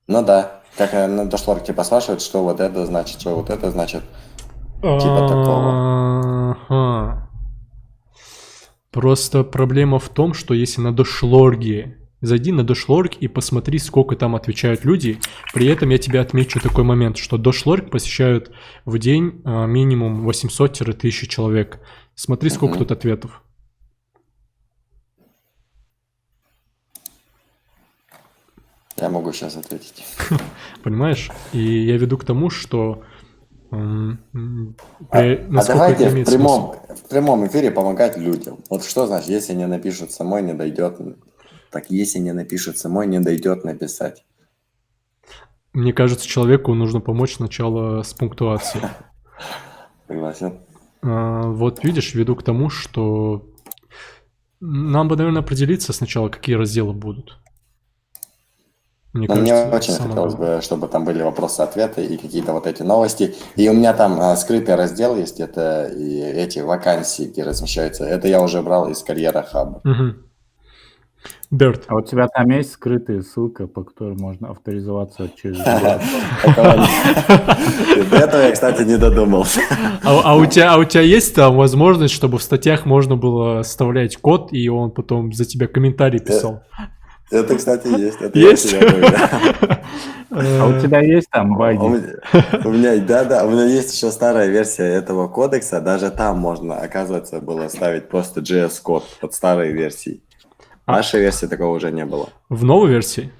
Ну да. Как на Дашлорг типа спрашивают, что вот это значит, что вот это значит. Типа такого. Ага. Просто проблема в том, что если на Дашлорге... Зайди на Дашлорг и посмотри, сколько там отвечают люди. При этом я тебе отмечу такой момент, что Дашлорг посещают в день минимум 800-1000 человек. Смотри, сколько тут ответов. Я могу сейчас ответить. Понимаешь? И я веду к тому, что... давайте в прямом эфире помогать людям. Вот что значит, если не напишут самой, не дойдет... Так, если не напишут самой, не дойдет написать. Мне кажется, человеку нужно помочь сначала с пунктуацией. Согласен. Вот видишь, веду к тому, что нам бы, наверное, определиться сначала, какие разделы будут. Мне очень хотелось бы, чтобы там были вопросы-ответы и какие-то вот эти новости. И у меня там скрытый раздел есть, это и эти вакансии, где размещаются. Это я уже брал из Карьера Хаба. Берт. А у тебя там есть скрытая ссылка, по которой можно авторизоваться через... До этого я, кстати, не додумался. А у тебя есть там возможность, чтобы в статьях можно было вставлять код, и он потом за тебя комментарий писал? Это, кстати, есть. Это Есть? я у себя проверял. А у тебя есть там У баги? меня, у меня есть еще старая версия этого кодекса. Даже там можно, оказывается, было ставить просто JS-код под старые версии. В нашей версии такого уже не было. В новой версии?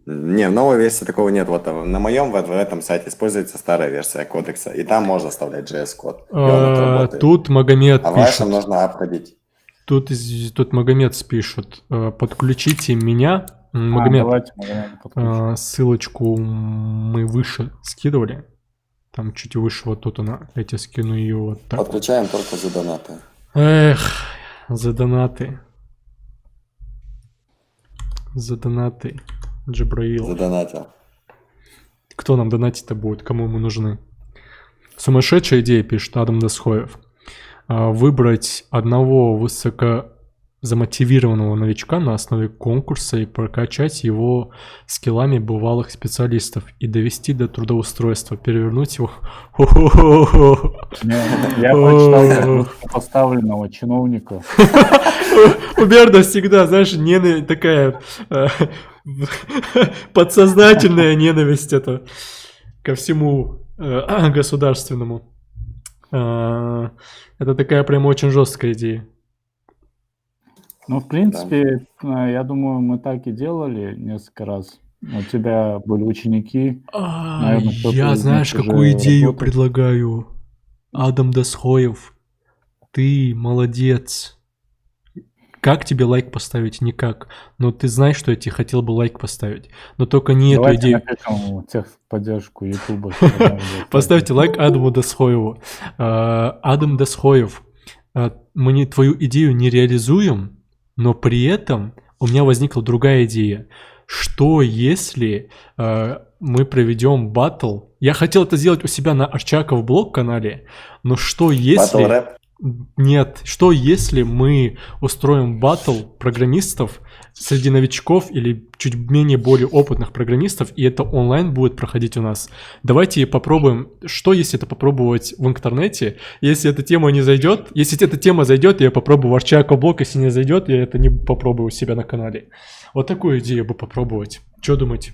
Не, в новой версии такого нет. Вот на моем в этом сайте используется старая версия кодекса, и там можно вставлять JS-код. И он отработает. Тут Магомед А в вашем пишет. нужно обходить. Тут Магомед пишет. Подключите меня. Магомед, Давайте, Магомед, подключим. ссылочку мы выше скидывали. Там чуть выше, вот тут она. Я тебе скину ее вот так. Подключаем только за донаты. Эх, за донаты. За донаты. Джабраил. Задонатил. Кто нам донатить-то будет? Кому мы нужны? Сумасшедшая идея, пишет Адам Досхоев. Выбрать одного высокозамотивированного новичка на основе конкурса и прокачать его скиллами бывалых специалистов и довести до трудоустройства, перевернуть его. Я прочитал поставленного чиновника. У Берда всегда, знаешь, такая подсознательная ненависть это ко всему государственному. Это такая прям очень жесткая идея. Ну, в принципе, я думаю, мы так и делали несколько раз. У тебя были ученики. Наверное, кто-то Я, из знаешь, них уже какую идею работает. предлагаю? Адам Досхоев, ты молодец. Как тебе лайк поставить? Никак. Но ты знаешь, что я тебе хотел бы лайк поставить. Но только не эту Давайте идею. напишем техподдержку Ютуба. Поставьте лайк Адаму Досхоеву. Адам Досхоев, мы твою идею не реализуем, но при этом у меня возникла другая идея. Что если мы проведем баттл? Я хотел это сделать у себя на Арчаков блог канале, но что если... Battle рэп? Нет, что если мы устроим баттл программистов среди новичков или чуть менее более опытных программистов, и это онлайн будет проходить у нас. Давайте попробуем, что если это попробовать в интернете, если эта тема не зайдет, если эта тема зайдет, я попробую в Арчаков блог, если не зайдет, я это не попробую у себя на канале. Вот такую идею бы попробовать. Что думаете?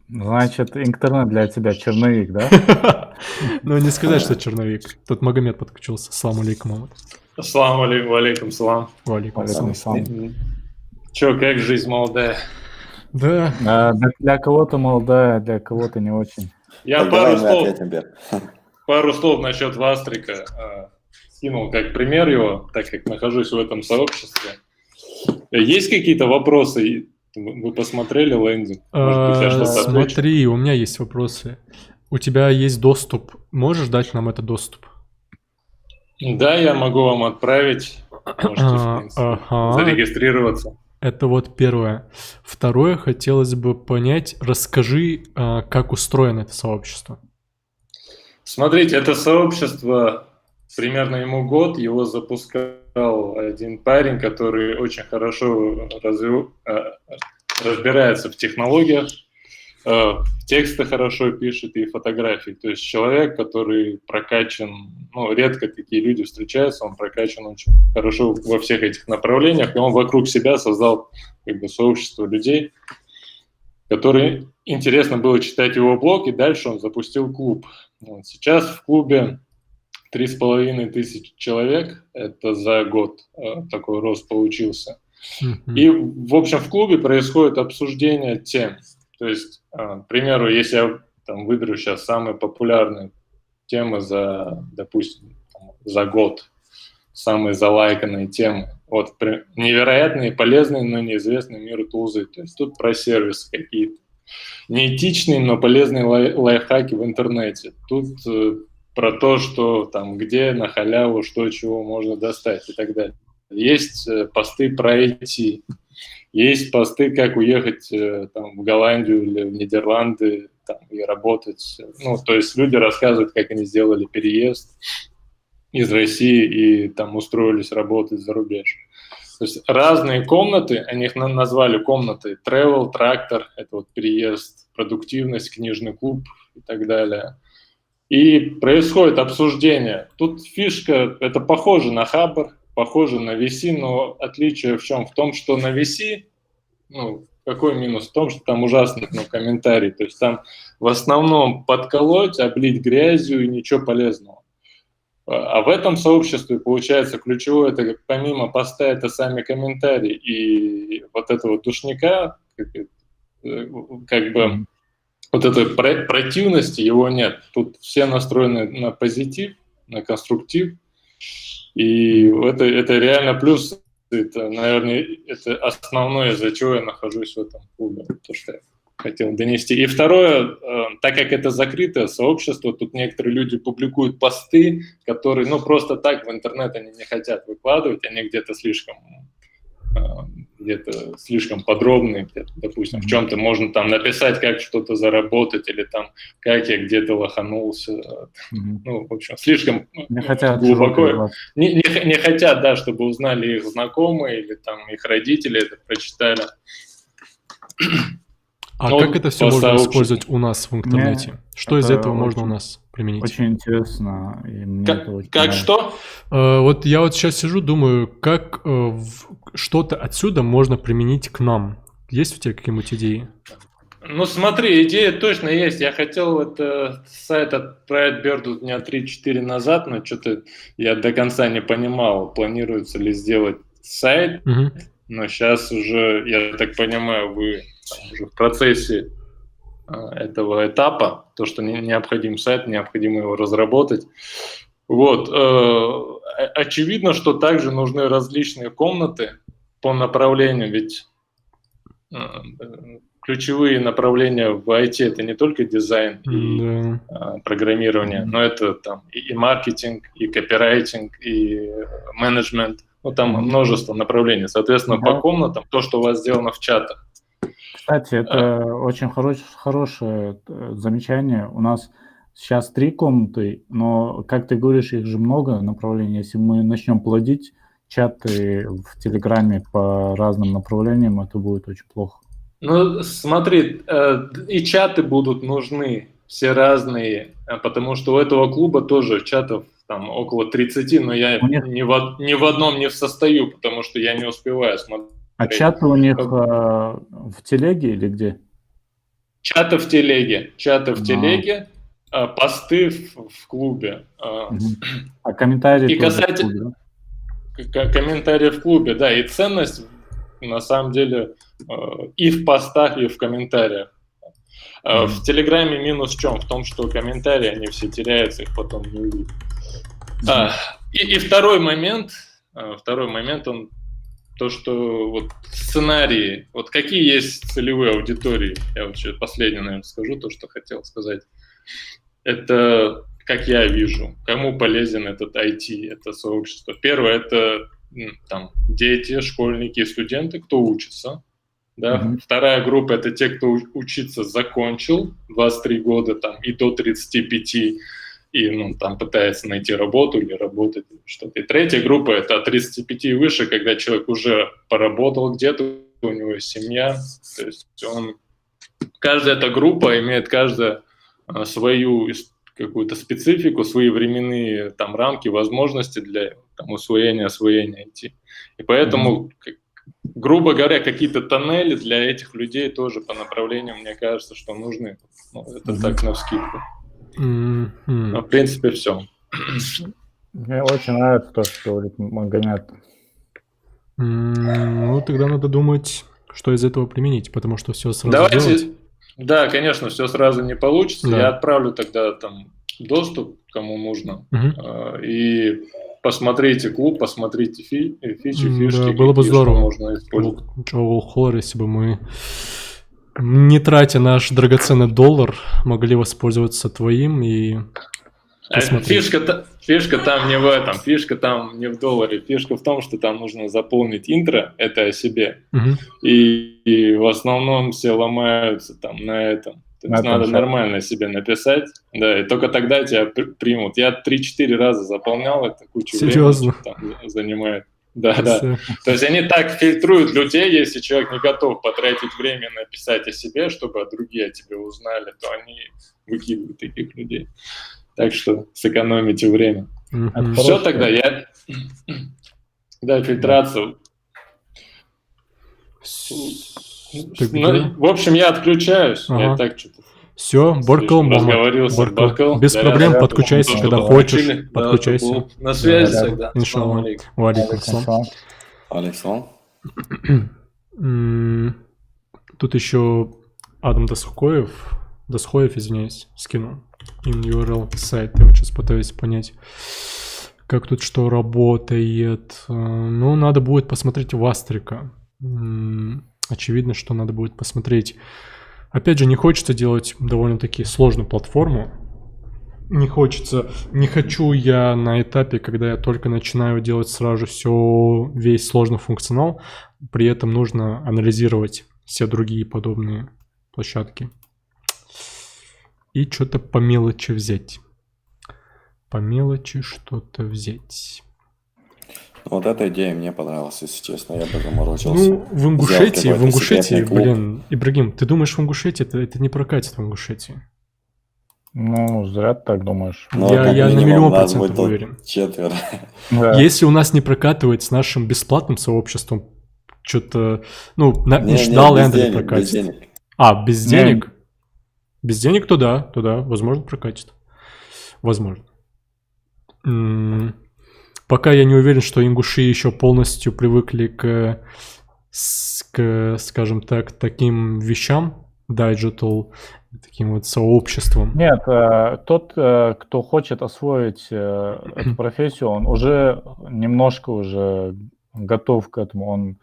Значит, интернет для тебя черновик, да? Ну, не сказать, что черновик. Тут Магомед подключился. Ассаламу алейкум, Мамад. Ассаламу алейкум, алейкум салам. Валикум Алейкум ассалам. ассалам. Чё, как жизнь молодая? Да. Для кого-то молодая, для кого-то не очень. Я Так, давай пару мы слов, ответим, Бер. пару слов насчет Вастрика скинул как пример его, так как нахожусь в этом сообществе. Есть какие-то вопросы? Вы посмотрели лендинг? Может быть, я что-то отвечу? Смотри, у меня есть вопросы. У тебя есть доступ. Можешь дать нам этот доступ? Да, я могу вам отправить. Можете, в принципе, зарегистрироваться. Это вот первое. Второе, хотелось бы понять, расскажи, как устроено это сообщество. Смотрите, это сообщество, примерно ему год, его запускал один парень, который очень хорошо разбирается в технологиях, тексты хорошо пишет и фотографии. То есть человек, который прокачан, ну, редко такие люди встречаются, он прокачан очень хорошо во всех этих направлениях, и он вокруг себя создал как бы сообщество людей, которые интересно было читать его блог, и дальше он запустил клуб. Вот. Сейчас в клубе 3500 человек, это за год такой рост получился. И, в общем, в клубе происходит обсуждение тем. То есть, к примеру, если я там выберу сейчас самые популярные темы за, допустим, за год, самые залайканные темы, вот невероятные, полезные, но неизвестные миру тулзы. То есть тут про сервисы какие-то. Неэтичные, но полезные лайфхаки в интернете. Тут про то, что там где на халяву, что, чего можно достать и так далее. Есть посты про IT, есть посты, как уехать там, в Голландию или в Нидерланды там, и работать. Ну, то есть люди рассказывают, как они сделали переезд из России и там устроились работать за рубеж. То есть разные комнаты, они их назвали комнаты travel, трактор, это вот переезд, продуктивность, книжный клуб и так далее. И происходит обсуждение. Тут фишка, это похоже на Хабр, похоже на VC, но отличие в чем? В том, что на VC, ну, какой минус? В том, что там ужасный комментарий. То есть там в основном подколоть, облить грязью и ничего полезного. А в этом сообществе, получается, ключевое, это помимо поста, это сами комментарии. И вот этого душника, как бы, вот этой противности его нет. Тут все настроены на позитив, на конструктив. И это реально плюс. Это, наверное, это основное, из-за чего я нахожусь в этом клубе. То, что я хотел донести. И второе, так как это закрытое сообщество, тут некоторые люди публикуют посты, которые, ну, просто так в интернет они не хотят выкладывать, они где-то слишком подробные, допустим, в чем-то можно там написать, как что-то заработать, или там, как я где-то лоханулся. Ну, в общем, слишком Не хотят глубоко. Не хотят, да, чтобы узнали их знакомые или там их родители это прочитали. А Ну, как это все по можно сообществу. использовать у нас в интернете? Что из это этого можно у очень- нас применить? Очень интересно. И мне это очень Как нравится. что? Вот я вот сейчас сижу, думаю, как что-то отсюда можно применить к нам. Есть у тебя какие-нибудь идеи? Ну, смотри, идея точно есть. Я хотел сайт отправить Берду дня 3-4 назад, но что-то я до конца не понимал, планируется ли сделать сайт. Мгм. Но сейчас уже, я так понимаю, вы там уже в процессе этого этапа, то, что необходим сайт, необходимо его разработать. Вот. Очевидно, что также нужны различные комнаты по направлениям, ведь ключевые направления в IT это не только дизайн и Да. программирование, но это там и маркетинг, и копирайтинг, и менеджмент. Ну, там множество направлений. Соответственно, Да. по комнатам то, что у вас сделано в чатах. Кстати, это очень хорошее замечание. У нас сейчас 3 комнаты, но, как ты говоришь, их же много направлений. Если мы начнем плодить чаты в Телеграме по разным направлениям, это будет очень плохо. Ну, смотри, и чаты будут нужны, все разные, потому что у этого клуба тоже чатов там около 30, но я У них- ни в одном не состою, потому что я не успеваю смотреть. А чаты у них в телеге или где? Чаты в телеге, А. посты в клубе. Мгм. А комментарии И тоже в касательно- клубе, да? Комментарии в клубе, да, и ценность на самом деле и в постах, и в комментариях. В Телеграме минус в чем? В том, что комментарии, они все теряются, их потом не увидят. И второй момент, он то, что вот сценарии, вот какие есть целевые аудитории, я вот сейчас последнее, наверное, скажу то, что хотел сказать. Это, как я вижу, кому полезен этот IT, это сообщество. Первое, это там дети, школьники, студенты, кто учится. Да? Вторая группа – это те, кто учиться закончил 23 года там, и до 35, и там пытается найти работу или работать, что-то. И третья группа – это от 35 и выше, когда человек уже поработал где-то, у него есть семья. То есть каждая эта группа имеет каждая свою какую-то специфику, свои временные там рамки, возможности для там, освоения IT. И поэтому, грубо говоря, какие-то тоннели для этих людей тоже по направлениям, мне кажется, что нужны. Ну, это так навскидку. Но, в принципе, все. Мне очень нравится то, что говорит Магомед. Ну, тогда надо думать, что из этого применить, потому что все сразу делать. Да, конечно, все сразу не получится. Да. Я отправлю тогда там доступ, кому нужно. И посмотрите клуб, посмотрите фичи. Да, было бы здорово. Можно использовать. Wallhauler, если бы мы, не тратя наш драгоценный доллар, могли воспользоваться твоим и посмотреть. Фишка там не в этом, фишка там не в долларе, фишка в том, что там нужно заполнить интро, это о себе, и в основном все ломаются там на этом. То есть надо нормально себе написать, да, и только тогда тебя примут. Я 3-4 раза заполнял это, кучу Серьезно? времени там занимает. Да. То есть они так фильтруют людей, если человек не готов потратить время написать о себе, чтобы другие о тебе узнали, то они выкидывают таких людей. Так что сэкономите время. Это Все хорошая- тогда, Да, фильтрацию. Тогда... В общем, я отключаюсь. Ага. Я так что-то Все, Боркл, разговорился. Боркл. Без проблем, подключайся, когда хочешь. Подключайся. На связи всегда. Иншаллах. Валикум ассалам. Александр. Тут еще Адам Досхоев, извиняюсь, скинул им URL сайта. Я вот сейчас пытаюсь понять, как тут что работает. Ну, надо будет посмотреть в Астрика. Очевидно, что надо будет посмотреть. Опять же, не хочется делать довольно-таки сложную платформу. Не хочу я на этапе, когда я только начинаю делать сразу весь сложный функционал. При этом нужно анализировать все другие подобные площадки. И что-то по мелочи взять. По мелочи что-то взять. Вот эта идея мне понравилась, если честно, я бы заморочился. Ну, в Ингушетии, блин, Ибрагим, ты думаешь, в Ингушетии это не прокатит в Ингушетии? Ну, зря ты так думаешь. Я на миллион процентов уверен. 4. Да. Если у нас не прокатывает с нашим бесплатным сообществом, что-то, ну, ждал Эндрю прокатит. Без денег. Без денег? Без денег, то да, возможно, прокатит. Возможно. Пока я не уверен, что ингуши еще полностью привыкли к скажем так, таким вещам, digital, таким вот сообществом. Нет, тот, кто хочет освоить эту профессию, он уже немножко уже готов к этому.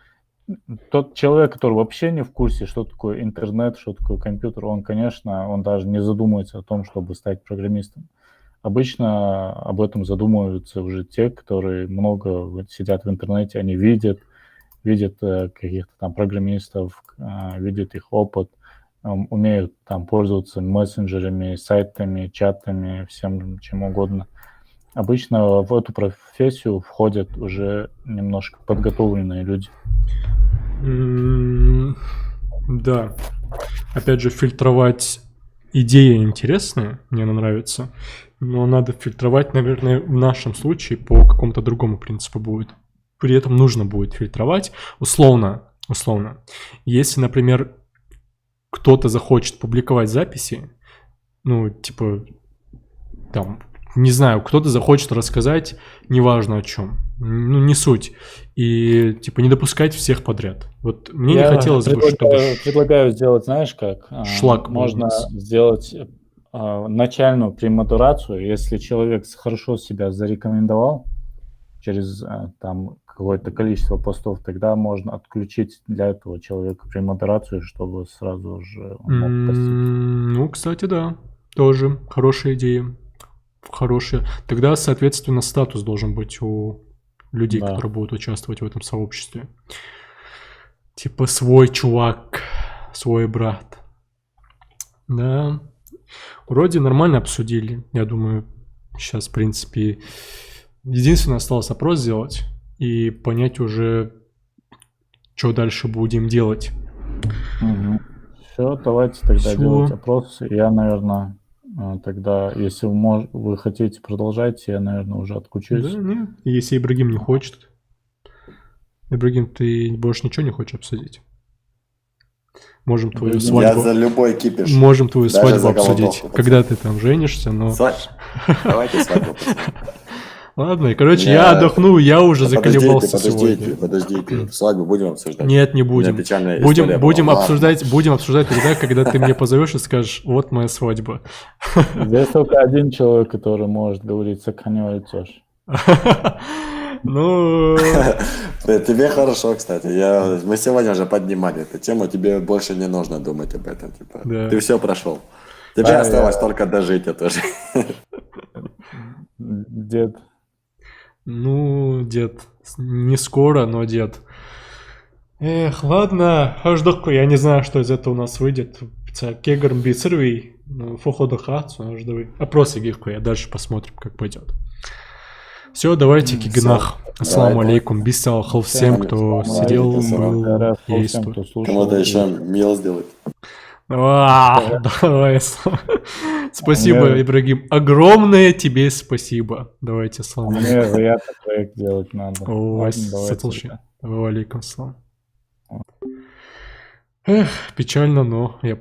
Тот человек, который вообще не в курсе, что такое интернет, что такое компьютер, он даже не задумывается о том, чтобы стать программистом. Обычно об этом задумываются уже те, которые много сидят в интернете, они видят каких-то там программистов, видят их опыт, умеют там пользоваться мессенджерами, сайтами, чатами, всем чем угодно. Обычно в эту профессию входят уже немножко подготовленные люди. Да. Опять же, фильтровать идеи интересные, мне она нравится, но надо фильтровать, наверное, в нашем случае по какому-то другому принципу будет. При этом нужно будет фильтровать условно. Если, например, кто-то захочет публиковать записи, ну, типа, там, не знаю, кто-то захочет рассказать, неважно о чем, ну, не суть, и, типа, не допускать всех подряд. Вот мне не хотелось бы, чтобы... Предлагаю сделать, знаешь как? Шлак. Можно сделать начальную премодерацию, если человек хорошо себя зарекомендовал через там какое-то количество постов, тогда можно отключить для этого человека премодерацию, чтобы сразу же он мог постить. Ну, кстати, да, тоже хорошая идея. Хорошая. Тогда, соответственно, статус должен быть у людей, которые будут участвовать в этом сообществе. Типа свой чувак, свой брат. Да. Вроде нормально обсудили. Я думаю, сейчас, в принципе, единственное, осталось опрос сделать и понять уже, что дальше будем делать. Угу. Все, давайте тогда делать опрос. Я, наверное, тогда, если вы хотите продолжать, я, наверное, уже отключусь. Да, нет. Если Ибрагим не хочет. Ибрагим, ты больше ничего не хочешь обсудить? Можем твою свадьбу... Я за любой кипиш. Можем твою свадьбу обсудить. Когда ты там женишься, но... Давайте свадьбу. Ладно, короче, я отдохну, я уже заколебался сегодня. Подождите, свадьбу будем обсуждать? Нет, не будем. Будем обсуждать тогда, когда ты мне позовешь и скажешь, вот моя свадьба. Здесь только один человек, который может говорить, сохранил Тёж. Ну... Тебе хорошо, кстати. Мы сегодня уже поднимали эту тему, тебе больше не нужно думать об этом. Ты все прошел. Тебе осталось только дожить это же. Дед. Ну, дед, не скоро, но дед. Эх, ладно, ждок, я не знаю, что из этого у нас выйдет. Кегрм бицервей, фоходохацу, ждовый. Опросы гихку, дальше посмотрим, как пойдет. Все, давайте кигнах. Ассаламу алейкум, бисалхал всем, кто сидел, был, есть. Кому-то еще мил сделать. Давай. Спасибо, Мне- Ибрагим. Огромное тебе спасибо. Давайте, салам. Мне приятно проект делать надо. Ой, Ладно, давайте. сатолши. Валейкум салам. Эх, печально, но я